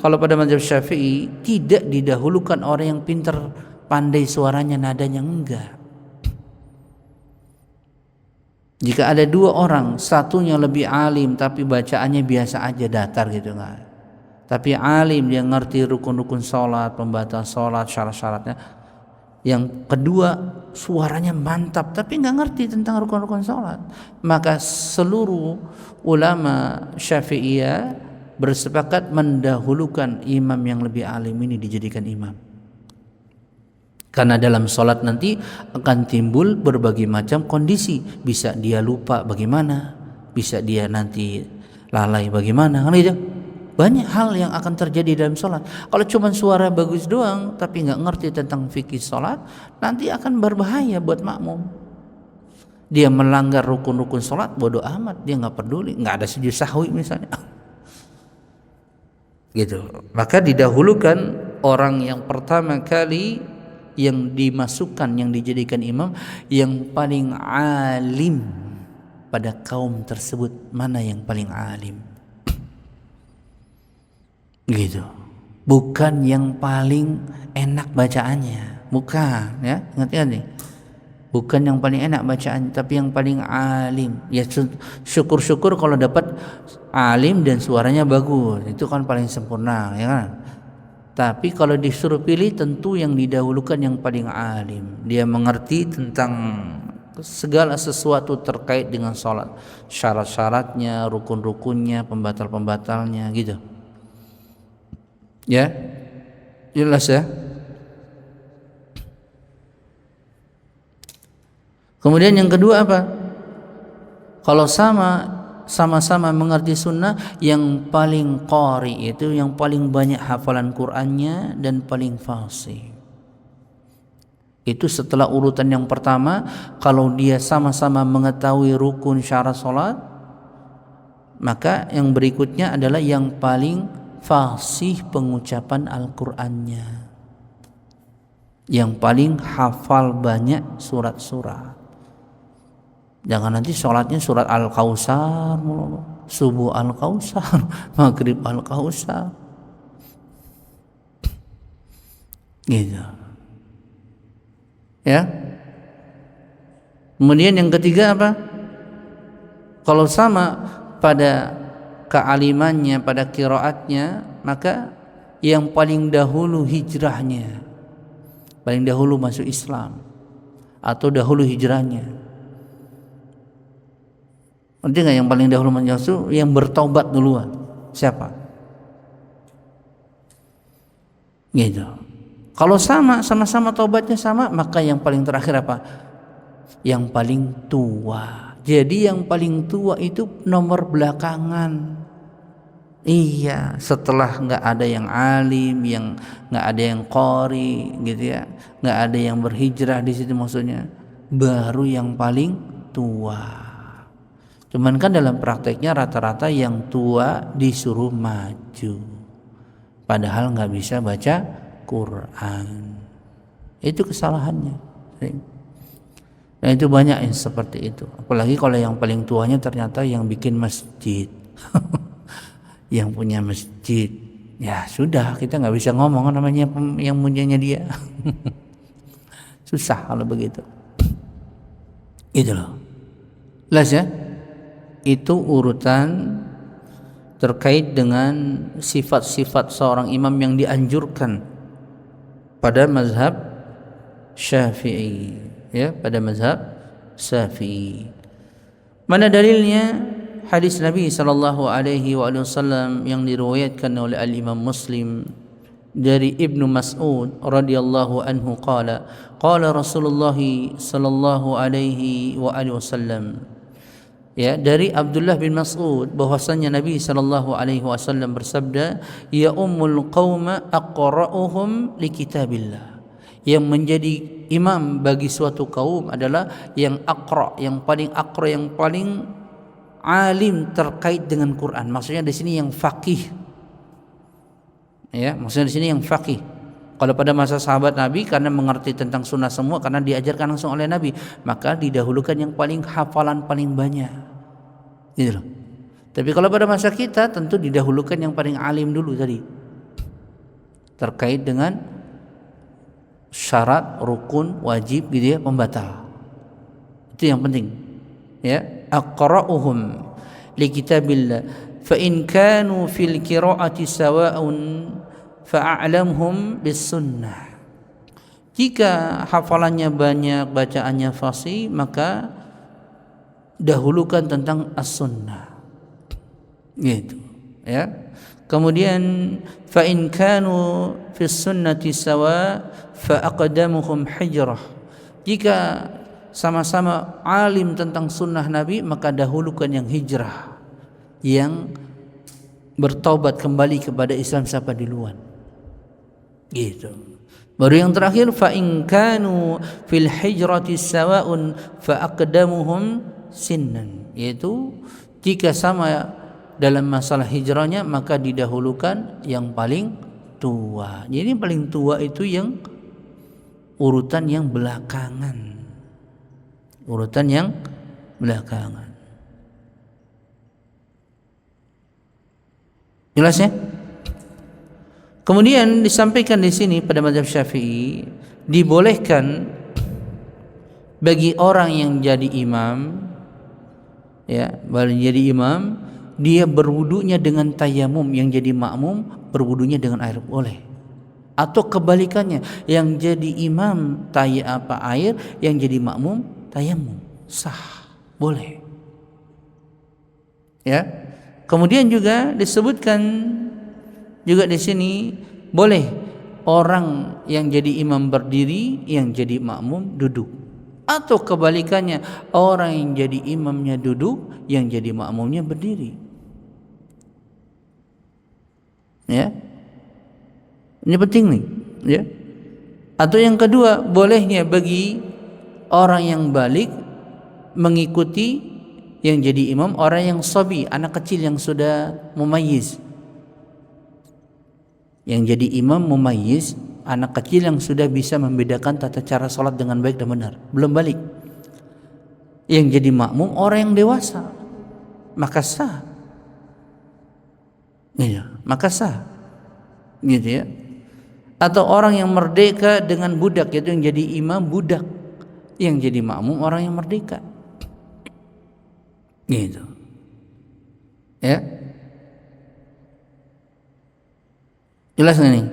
kalau pada mazhab Syafi'i tidak didahulukan orang yang pintar, pandai suaranya, nadanya, enggak. Jika ada dua orang, satunya lebih alim tapi bacaannya biasa aja, datar gitu, enggak. Tapi alim, dia ngerti rukun-rukun sholat, pembatal sholat, syarat-syaratnya. Yang kedua suaranya mantap tapi enggak ngerti tentang rukun-rukun sholat, maka seluruh ulama Syafi'iyah bersepakat mendahulukan imam yang lebih alim ini dijadikan imam. Karena dalam sholat nanti akan timbul berbagai macam kondisi. Bisa dia lupa bagaimana, bisa dia nanti lalai bagaimana, kan gitu. Banyak hal yang akan terjadi dalam sholat. Kalau cuma suara bagus doang tapi nggak ngerti tentang fikih sholat, nanti akan berbahaya buat makmum. Dia melanggar rukun-rukun sholat, bodoh amat, dia nggak peduli, nggak ada sujud sahwi misalnya. Gitu. Maka didahulukan orang yang pertama kali yang dimasukkan, yang dijadikan imam, yang paling alim pada kaum tersebut. Mana yang paling alim? Gitu. Bukan yang paling enak bacaannya, bukan, ya, ngerti kan nih? Bukan yang paling enak bacaan, tapi yang paling alim. Ya syukur-syukur kalau dapat alim dan suaranya bagus, itu kan paling sempurna, ya kan? Tapi kalau disuruh pilih, tentu yang didahulukan yang paling alim. Dia mengerti tentang segala sesuatu terkait dengan sholat, syarat-syaratnya, rukun-rukunnya, pembatal-pembatalnya, gitu. Ya, jelas ya. Kemudian yang kedua apa? Kalau sama-sama mengerti sunnah, yang paling qari itu yang paling banyak hafalan Qur'annya dan paling fasih. Itu setelah urutan yang pertama. Kalau dia sama-sama mengetahui rukun syarat salat, maka yang berikutnya adalah yang paling fasih pengucapan Al-Qur'annya, yang paling hafal banyak surat-surat. Jangan nanti sholatnya surat Al-Kausar, subuh Al-Kausar, maghrib Al-Kausar, gitu. Ya. Kemudian yang ketiga apa? Kalau sama pada kealimannya, pada qiraatnya, maka yang paling dahulu hijrahnya, paling dahulu masuk Islam, atau dahulu hijrahnya. Nanti nggak yang paling dahulu masuk, yang bertaubat duluan siapa? Gitu. Kalau sama-sama taubatnya sama, maka yang paling terakhir apa? Yang paling tua. Jadi yang paling tua itu nomor belakangan. Iya, setelah nggak ada yang alim, yang nggak ada yang qari, gitu ya, nggak ada yang berhijrah di situ maksudnya, baru yang paling tua. Cuman kan dalam prakteknya rata-rata yang tua disuruh maju, padahal nggak bisa baca Quran. Itu kesalahannya. Nah itu banyak yang seperti itu. Apalagi kalau yang paling tuanya ternyata yang bikin masjid, yang punya masjid. Ya sudah, kita nggak bisa ngomong namanya yang punyanya dia. Susah kalau begitu. Itu loh. Jelas ya? Itu urutan terkait dengan sifat-sifat seorang imam yang dianjurkan pada mazhab Syafi'i, ya, pada mazhab Syafi'i. Mana dalilnya? Hadis Nabi sallallahu alaihi wasallam yang diriwayatkan oleh Al-Imam Muslim dari Ibnu Mas'ud radhiyallahu anhu qala Rasulullah sallallahu alaihi wasallam. Ya, dari Abdullah bin Mas'ud bahwasanya Nabi sallallahu alaihi wasallam bersabda, ya ummul qauma aqra'uhum li kitabillah. Yang menjadi imam bagi suatu kaum adalah yang aqra, yang paling alim terkait dengan Quran. Maksudnya di sini yang faqih. Ya, maksudnya di sini yang faqih. Kalau pada masa sahabat Nabi karena mengerti tentang sunnah semua, karena diajarkan langsung oleh Nabi, maka didahulukan yang paling hafalan paling banyak, gitu loh. Tapi kalau pada masa kita tentu didahulukan yang paling alim dulu tadi, terkait dengan syarat, rukun, wajib, gitu ya, pembatal. Itu yang penting. Ya, aqra'uhum li kitabillah fa in kanu fil qira'ati sawa'un fa'alamhum bis sunnah. Jika hafalannya banyak, bacaannya fasih, maka dahulukan tentang as-sunnah. Gitu, ya. Kemudian fa in kanu fis sunnati sawa fa aqdamuhum hijrah. Jika sama-sama alim tentang sunnah Nabi, maka dahulukan yang hijrah, yang bertaubat kembali kepada Islam siapa duluan. Gitu. Baru yang terakhir fa in kanu fil hijrati sawa'un fa aqdamuhum sinnan, yaitu jika sama dalam masalah hijrahnya maka didahulukan yang paling tua. Jadi paling tua itu yang urutan yang belakangan. Urutan yang belakangan. Jelas ya? Kemudian disampaikan di sini pada mazhab Syafi'i dibolehkan bagi orang yang jadi imam, ya, jadi imam, dia berwudunya dengan tayamum, yang jadi makmum berwudunya dengan air, boleh. Atau kebalikannya, yang jadi imam air, yang jadi makmum tayamum, sah, boleh. Ya. Kemudian juga disebutkan juga di sini boleh orang yang jadi imam berdiri, yang jadi makmum duduk. Atau kebalikannya, orang yang jadi imamnya duduk, yang jadi makmumnya berdiri. Ya. Ini penting nih, ya. Atau yang kedua, bolehnya bagi orang yang balik mengikuti yang jadi imam orang yang sabi, anak kecil yang sudah mumayyiz. Yang jadi imam mumayyiz, anak kecil yang sudah bisa membedakan tata cara salat dengan baik dan benar, belum balik. Yang jadi makmum orang yang dewasa, maka sah. Iya, maka sah. Gitu ya. Atau orang yang merdeka dengan budak, yaitu yang jadi imam budak, yang jadi makmum orang yang merdeka. Gitu. Ya. Jelas nggak nih?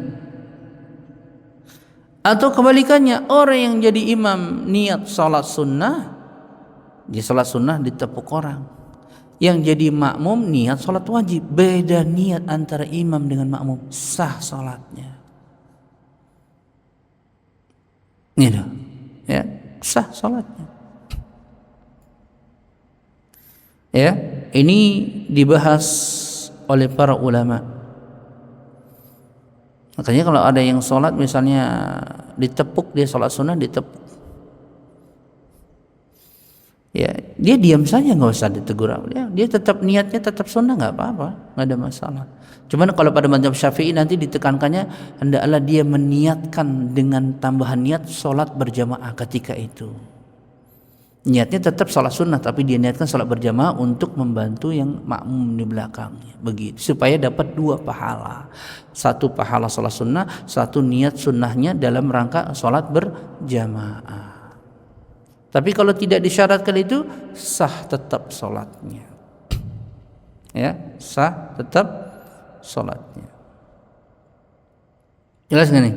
Atau kebalikannya, orang yang jadi imam niat salat sunnah, di salat sunnah ditepuk orang. Yang jadi makmum niat salat wajib, beda niat antara imam dengan makmum, sah salatnya. Gitu. Ya, sah salatnya. Ya, ini dibahas oleh para ulama. Makanya kalau ada yang sholat misalnya ditepuk, dia sholat sunnah ditepuk, ya dia diam saja, nggak usah ditegur. Dia tetap niatnya tetap sunnah, nggak apa-apa, nggak ada masalah. Cuman kalau pada mazhab Syafi'i nanti ditekankannya hendaklah dia meniatkan dengan tambahan niat sholat berjamaah ketika itu. Niatnya tetap sholat sunnah, tapi dia niatkan sholat berjamaah untuk membantu yang makmum di belakangnya, begitu, supaya dapat dua pahala, satu pahala sholat sunnah, satu niat sunnahnya dalam rangka sholat berjamaah. Tapi kalau tidak disyaratkan itu, sah tetap sholatnya, ya, sah tetap sholatnya. Jelas nggak nih?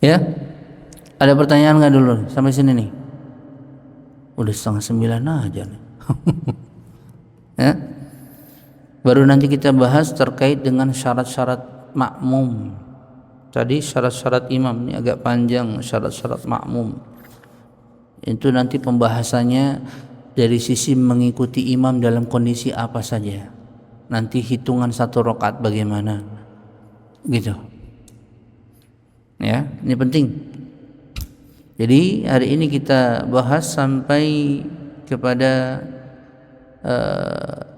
Ya, ada pertanyaan nggak dulu sampai sini nih? Udah 8:30 aja nih. Ya, baru nanti kita bahas terkait dengan syarat-syarat makmum. Tadi syarat-syarat imam, ini agak panjang, syarat-syarat makmum. Itu nanti pembahasannya dari sisi mengikuti imam dalam kondisi apa saja. Nanti hitungan satu rakaat bagaimana, gitu. Ya, ini penting. Jadi hari ini kita bahas sampai kepada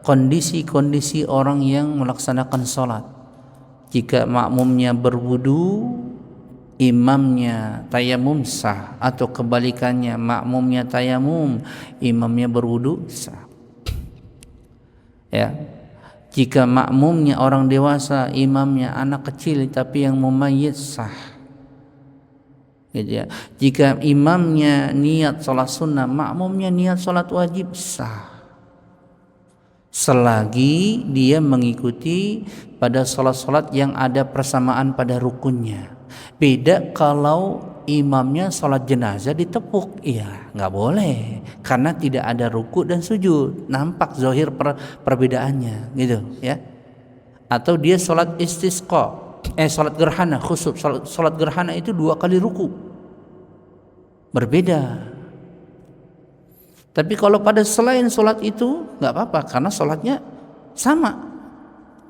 kondisi-kondisi orang yang melaksanakan sholat. Jika makmumnya berwudu, imamnya tayamum, sah. Atau kebalikannya, makmumnya tayamum, imamnya berwudu, sah. Ya. Jika makmumnya orang dewasa, imamnya anak kecil tapi yang mumayyiz, sah. Gitu ya. Jika imamnya niat sholat sunnah, makmumnya niat sholat wajib, sah, selagi dia mengikuti pada sholat-sholat yang ada persamaan pada rukunnya. Beda kalau imamnya sholat jenazah ditepuk, iya nggak boleh, karena tidak ada ruku dan sujud, nampak zahir perbedaannya, gitu ya. Atau dia sholat istisqa, sholat gerhana khusuf, sholat gerhana itu 2 kali ruku, berbeda. Tapi kalau pada selain sholat itu nggak apa-apa, karena sholatnya sama.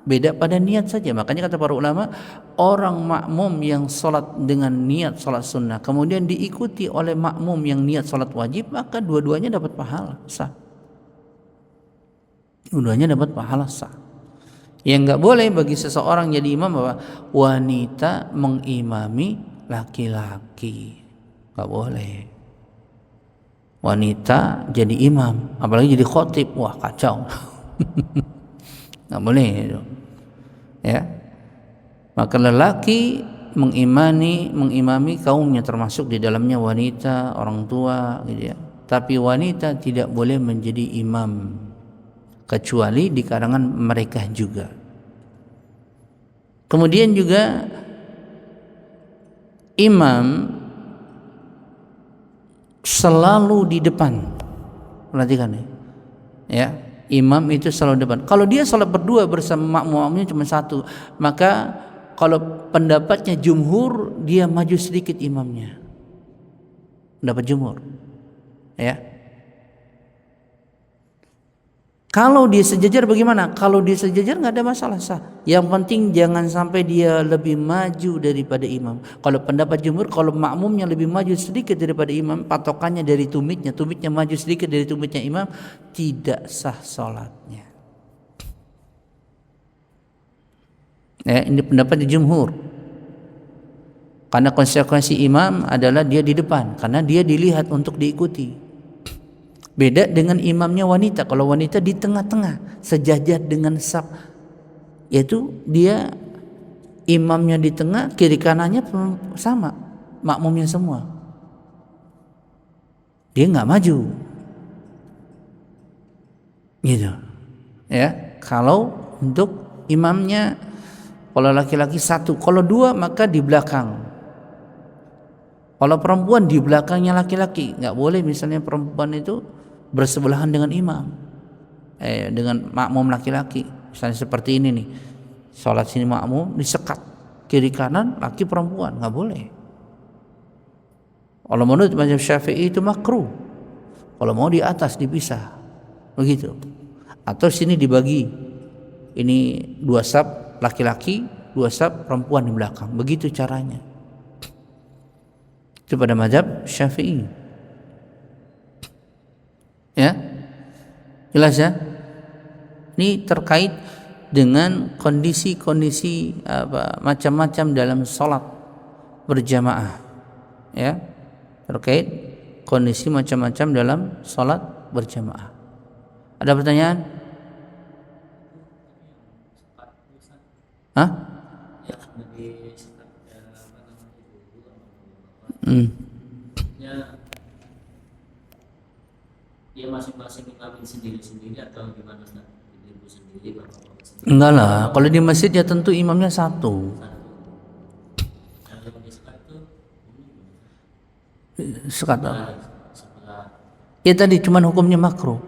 Beda pada niat saja. Makanya kata para ulama, orang makmum yang sholat dengan niat sholat sunnah kemudian diikuti oleh makmum yang niat sholat wajib, maka dua-duanya dapat pahala sah. Dua-duanya dapat pahala sah. Yang nggak boleh bagi seseorang jadi imam bahwa wanita mengimami laki-laki, nggak boleh. Wanita jadi imam, apalagi jadi khotib, wah kacau. Nggak boleh itu. Ya, maka lelaki mengimami kaumnya, termasuk di dalamnya wanita, orang tua, gitu ya. Tapi wanita tidak boleh menjadi imam kecuali di kalangan mereka juga. Kemudian juga imam selalu di depan. Perhatikan ya. Imam itu selalu depan. Kalau dia salat berdua bersama makmumnya cuma satu, maka kalau pendapatnya jumhur, dia maju sedikit imamnya. Pendapat jumhur. Ya. Kalau dia sejajar bagaimana? Kalau dia sejajar nggak ada masalah sah. Yang penting jangan sampai dia lebih maju daripada imam. Kalau pendapat jumhur, kalau makmumnya lebih maju sedikit daripada imam, patokannya dari tumitnya maju sedikit dari tumitnya imam, tidak sah salatnya. Ya, ini pendapat di jumhur. Karena konsekuensi imam adalah dia di depan, karena dia dilihat untuk diikuti. Beda dengan imamnya wanita. Kalau wanita di tengah-tengah, sejajar dengan saf, yaitu dia imamnya di tengah, kiri kanannya sama, makmumnya semua. Dia nggak maju, gitu. Ya, kalau untuk imamnya, kalau laki-laki satu, kalau dua maka di belakang. Kalau perempuan di belakangnya laki-laki, nggak boleh misalnya perempuan itu bersebelahan dengan imam, dengan makmum laki-laki. Misalnya seperti ini nih, sholat sini makmum disekat, kiri kanan laki perempuan, nggak boleh. Kalau menurut mazhab Syafi'i itu makruh. Kalau mau di atas dipisah, begitu. Atau sini dibagi, ini 2 saf laki-laki, 2 saf perempuan di belakang, begitu caranya. Itu pada mazhab Syafi'i. Ya, jelas ya. Ini terkait dengan kondisi-kondisi macam-macam dalam sholat berjamaah. Ya, terkait kondisi macam-macam dalam sholat berjamaah. Ada pertanyaan? Hah? Dia masing-masing imamin sendiri-sendiri atau gimana Ustaz? Ibu sendiri, bapak sendiri? Enggak lah, kalau di masjid ya tentu imamnya satu. Yang di sekat itu Sekat. sebelah Ya tadi cuman hukumnya makruh.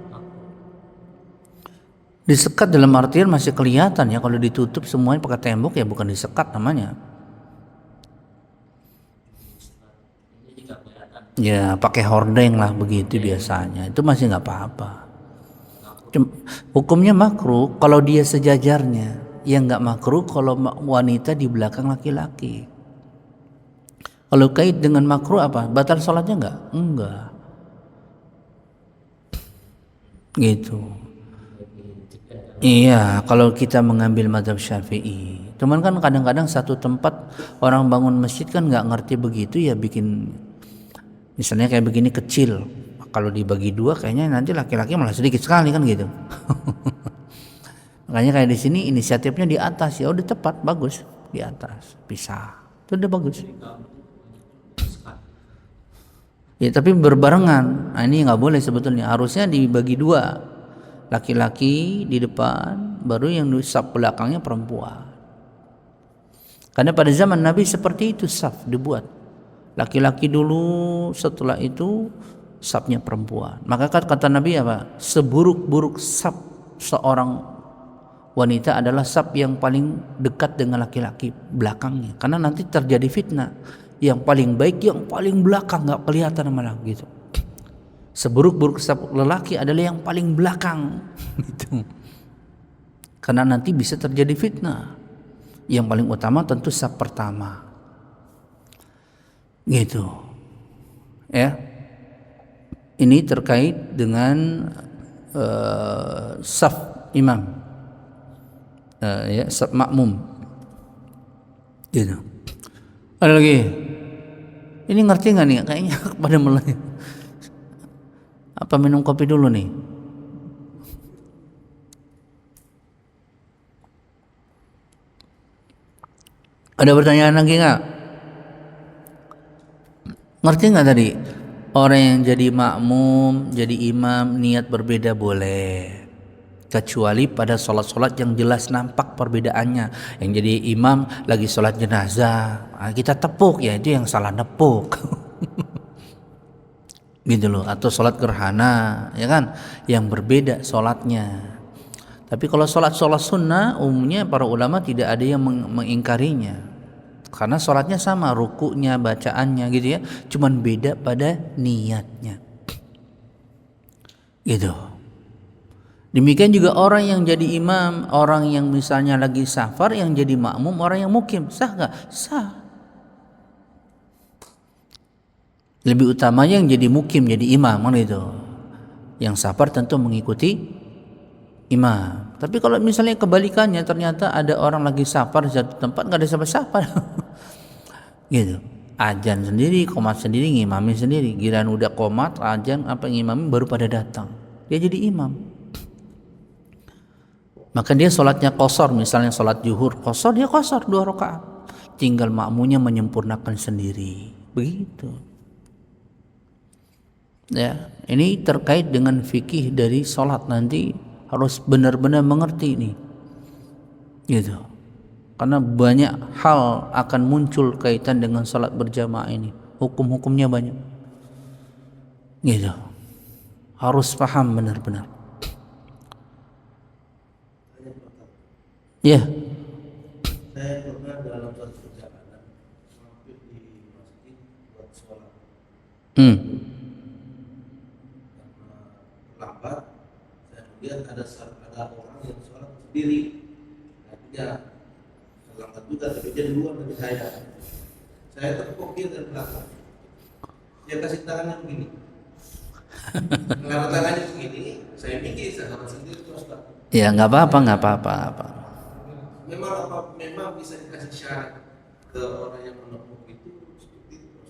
Disekat dalam artian masih kelihatan ya, kalau ditutup semuanya pakai tembok ya bukan disekat namanya. ini nggak kelihatan. Ya pakai hordeng lah begitu biasanya, itu masih nggak apa-apa. Hukumnya makruh kalau dia sejajarnya, yang nggak makruh kalau wanita di belakang laki-laki. Kalau kait dengan makruh apa? Batal sholatnya nggak? Enggak. Gitu. Iya, kalau kita mengambil mazhab Syafi'i. Cuman kan kadang-kadang satu tempat orang bangun masjid kan nggak ngerti begitu ya, bikin misalnya kayak begini kecil. Kalau dibagi 2 kayaknya nanti laki-laki malah sedikit sekali kan gitu. Makanya kayak di sini inisiatifnya di atas, ya udah tepat, bagus di atas, pisah. Itu udah bagus. Ya tapi berbarengan. Nah, ini nggak boleh sebetulnya. Harusnya dibagi 2. Laki-laki di depan, baru yang di saf belakangnya perempuan. Karena pada zaman Nabi seperti itu saf dibuat. Laki-laki dulu, setelah itu safnya perempuan. Maka kata Nabi apa? Seburuk-buruk saf seorang wanita adalah saf yang paling dekat dengan laki-laki belakangnya. Karena nanti terjadi fitnah. Yang paling baik yang paling belakang, nggak kelihatan malah gitu. Seburuk-buruk saf lelaki adalah yang paling belakang gitu. karena nanti bisa terjadi fitnah. Yang paling utama tentu saf pertama, gitu ya. Ini terkait dengan saf imam, ya, saf makmum, gitu. Ada lagi, ini ngerti nggak nih? Kayaknya pada mulai apa minum kopi dulu nih. Ada pertanyaan lagi nggak? Ngerti nggak tadi? Orang yang jadi makmum, jadi imam, niat berbeda boleh, kecuali pada sholat-sholat yang jelas nampak perbedaannya. Yang jadi imam lagi sholat jenazah, kita tepuk, ya itu yang salah nepuk. Gitu loh. Atau sholat gerhana, ya kan, yang berbeda sholatnya. Tapi kalau sholat sunnah, umumnya para ulama tidak ada yang mengingkarinya, karena sholatnya sama, rukunya, bacaannya, gitu ya, cuman beda pada niatnya, gitu. Demikian juga orang yang jadi imam, orang yang misalnya lagi safar, yang jadi makmum orang yang mukim, sah gak? Sah. Lebih utamanya yang jadi mukim, jadi imam, kan itu. Yang safar tentu mengikuti imam. Tapi kalau misalnya kebalikannya, ternyata ada orang lagi safar di satu tempat, nggak ada siapa-siapa, gitu. Ajan sendiri, qomat sendiri, ngimami sendiri. Giliran udah qomat, ajan, apa ngimami baru pada datang, dia jadi imam. Maka dia sholatnya qashar, misalnya sholat zuhur qashar, dia qashar 2 rakaat. Tinggal makmunya menyempurnakan sendiri, begitu. Ya, ini terkait dengan fikih dari sholat, nanti harus benar-benar mengerti nih, gitu. Karena banyak hal akan muncul kaitan dengan sholat berjamaah ini, hukum-hukumnya banyak, gitu. Harus paham benar-benar. Ya. Saya pernah dalam satu perjalanan mampir di masjid buat sholat. Karena terlambat, saya melihat ada orang yang sholat sendiri. Nah, dia terlambat juga, tapi dia duluan dari saya. Saya tepuk dia dari belakang. Dia kasih tangannya begini. Karena tangannya begini, saya mikir saya sholat sendiri terus Pak. Ya nggak apa-apa. Memang bisa dikasih syarat ke orang yang menepuk itu seperti itu.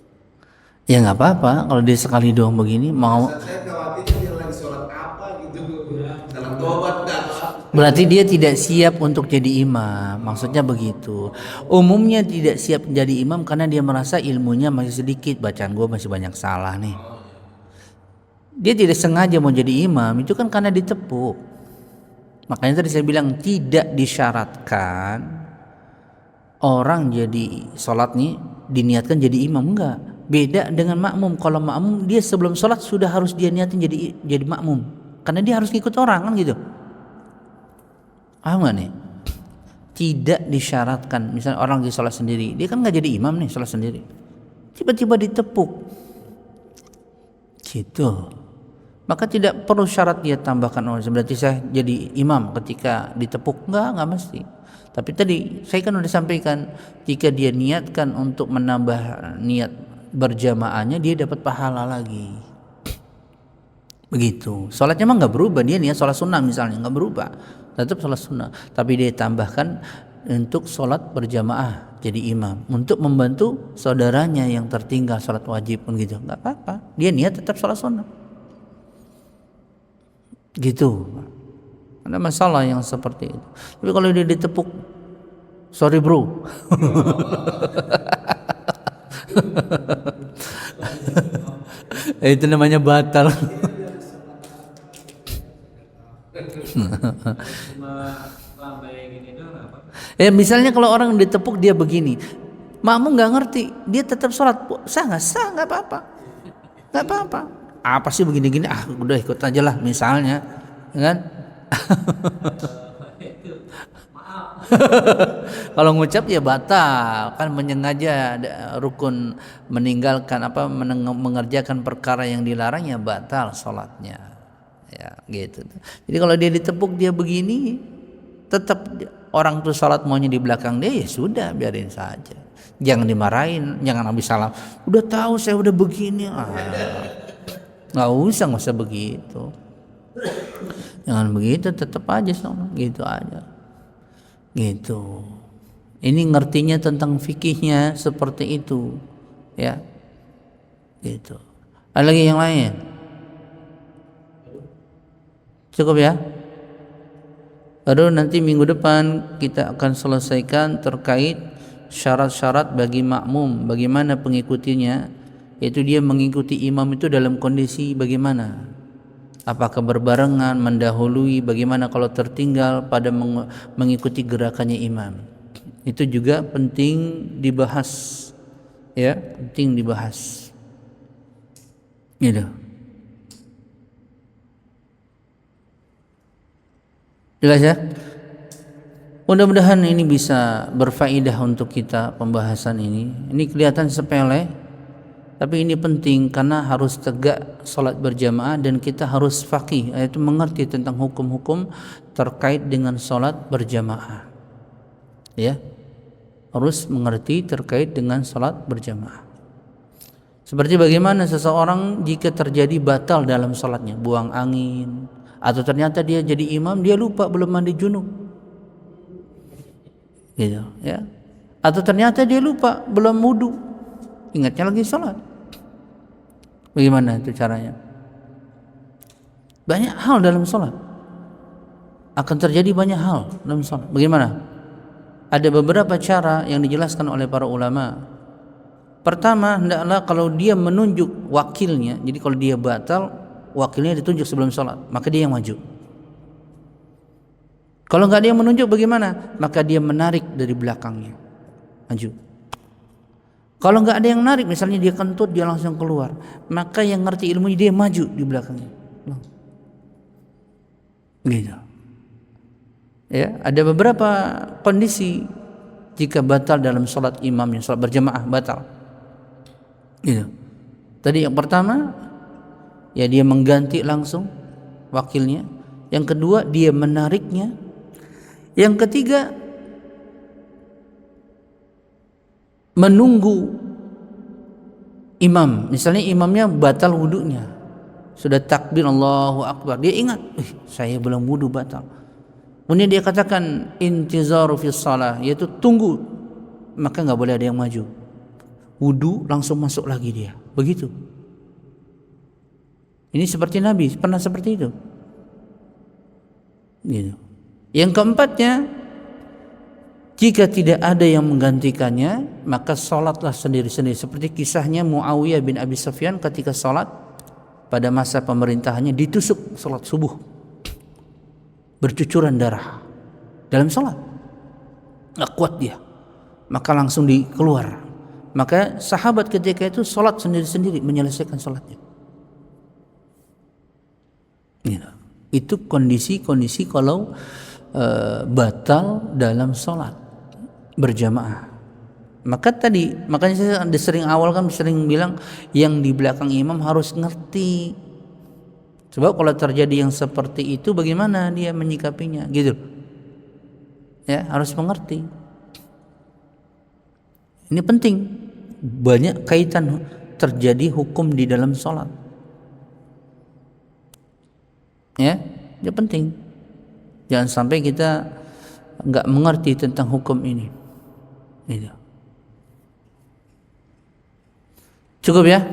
Ya nggak apa-apa kalau dia sekali doang begini mau. Saya khawatir dia lagi sholat apa gitu, dalam tobat nggak apa. Berarti dia tidak siap untuk jadi imam, maksudnya begitu. Umumnya tidak siap jadi imam karena dia merasa ilmunya masih sedikit, bacaan gue masih banyak salah nih. Dia tidak sengaja mau jadi imam, itu kan karena ditepuk. Makanya tadi saya bilang tidak disyaratkan orang jadi sholat nih diniatkan jadi imam, enggak. Beda dengan makmum. Kalau makmum dia sebelum sholat sudah harus dia niatin jadi makmum, karena dia harus ngikut orang, kan gitu. Paham gak nih? Tidak disyaratkan. Misalnya orang lagi sholat sendiri, dia kan nggak jadi imam nih, sholat sendiri, tiba-tiba ditepuk, gitu. Maka tidak perlu syarat dia tambahkan, oh berarti saya jadi imam ketika ditepuk. Enggak mesti. Tapi tadi saya kan udah sampaikan, jika dia niatkan untuk menambah niat berjamaahnya, dia dapat pahala lagi, begitu. Sholatnya mah nggak berubah, dia niat sholat sunnah misalnya nggak berubah, tetap sholat sunnah, tapi dia tambahkan untuk sholat berjamaah jadi imam, untuk membantu saudaranya yang tertinggal sholat wajib pun gitu, nggak apa-apa, dia niat tetap sholat sunnah, gitu. Ada masalah yang seperti itu. Tapi kalau dia ditepuk, sorry bro, itu namanya batal. Misalnya kalau orang ditepuk dia begini, makmum nggak ngerti, dia tetap sholat, sah nggak apa-apa, nggak apa-apa. Apa sih begini-gini, udah ikut aja lah misalnya, kan? Kalau ngucap ya batal, kan menyengaja rukun, meninggalkan mengerjakan perkara yang dilarang ya batal sholatnya, ya gitu. Jadi kalau dia ditepuk dia begini, Tetap orang tuh sholat maunya di belakang dia, ya sudah biarin saja. Jangan dimarahin, jangan habis salam. Udah tahu saya udah begini. Nggak usah begitu. Jangan begitu, tetap aja sama gitu aja. Gitu. Ini ngertinya tentang fikihnya seperti itu, ya. Gitu. Ada lagi yang lain? Cukup ya? Baru nanti minggu depan kita akan selesaikan terkait syarat-syarat bagi makmum, bagaimana pengikutinya, yaitu dia mengikuti imam itu dalam kondisi bagaimana, apakah berbarengan, mendahului, bagaimana kalau tertinggal pada mengikuti gerakannya imam. Itu juga penting dibahas, ya, penting dibahas gitu. Jelas ya? Mudah-mudahan ini bisa berfaedah untuk kita pembahasan ini. Ini kelihatan sepele, tapi ini penting karena harus tegak salat berjamaah dan kita harus faqih, yaitu mengerti tentang hukum-hukum terkait dengan salat berjamaah. Ya. Harus mengerti terkait dengan salat berjamaah. Seperti bagaimana seseorang jika terjadi batal dalam salatnya, buang angin, atau ternyata dia jadi imam, dia lupa belum mandi junub, gitu ya. Atau ternyata dia lupa belum wudu, ingatnya lagi sholat. Bagaimana itu caranya? Banyak hal dalam sholat, akan terjadi banyak hal dalam sholat. Bagaimana? Ada beberapa cara yang dijelaskan oleh para ulama. Pertama, hendaklah kalau dia menunjuk wakilnya, jadi kalau dia batal, wakilnya ditunjuk sebelum sholat, maka dia yang maju. Kalau nggak dia menunjuk bagaimana? Maka dia menarik dari belakangnya, maju. Kalau nggak ada yang narik, misalnya dia kentut, dia langsung keluar, maka yang ngerti ilmunya dia maju di belakangnya. Gitu. Ya, ada beberapa kondisi jika batal dalam sholat imamnya, sholat berjamaah batal. Gitu. Tadi yang pertama, ya dia mengganti langsung wakilnya. Yang kedua, dia menariknya. Yang ketiga, menunggu imam. Misalnya imamnya batal wudunya, sudah takbir Allahu Akbar, dia ingat, saya belum wudu, batal. Kemudian dia katakan intizaru fi shalah, yaitu tunggu, maka nggak boleh ada yang maju. Wudu langsung masuk lagi dia, begitu. Ini seperti Nabi pernah seperti itu. Gitu. Yang keempatnya, jika tidak ada yang menggantikannya, maka sholatlah sendiri-sendiri. Seperti kisahnya Muawiyah bin Abi Sufyan ketika sholat pada masa pemerintahannya, ditusuk sholat subuh, bercucuran darah dalam sholat, nggak kuat dia, maka langsung dikeluar. Maka sahabat ketika itu sholat sendiri-sendiri, menyelesaikan sholatnya. Itu kondisi-kondisi kalau batal dalam sholat berjamaah. Makanya saya sering awal kan sering bilang yang di belakang imam harus ngerti. Sebab kalau terjadi yang seperti itu, bagaimana dia menyikapinya, gitu. Ya, harus mengerti. Ini penting. Banyak kaitan terjadi hukum di dalam sholat. Ya, ini penting. Jangan sampai kita nggak mengerti tentang hukum ini. Gitu. Cukup ya.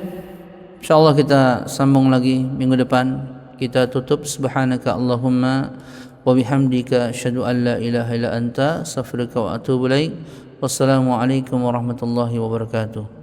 Insyaallah kita sambung lagi minggu depan. Kita tutup subhanaka Allahumma wa bihamdika asyhadu an la ilaha illa anta astaghfiruka wa atubu ilaik. Wassalamualaikum warahmatullahi wabarakatuh.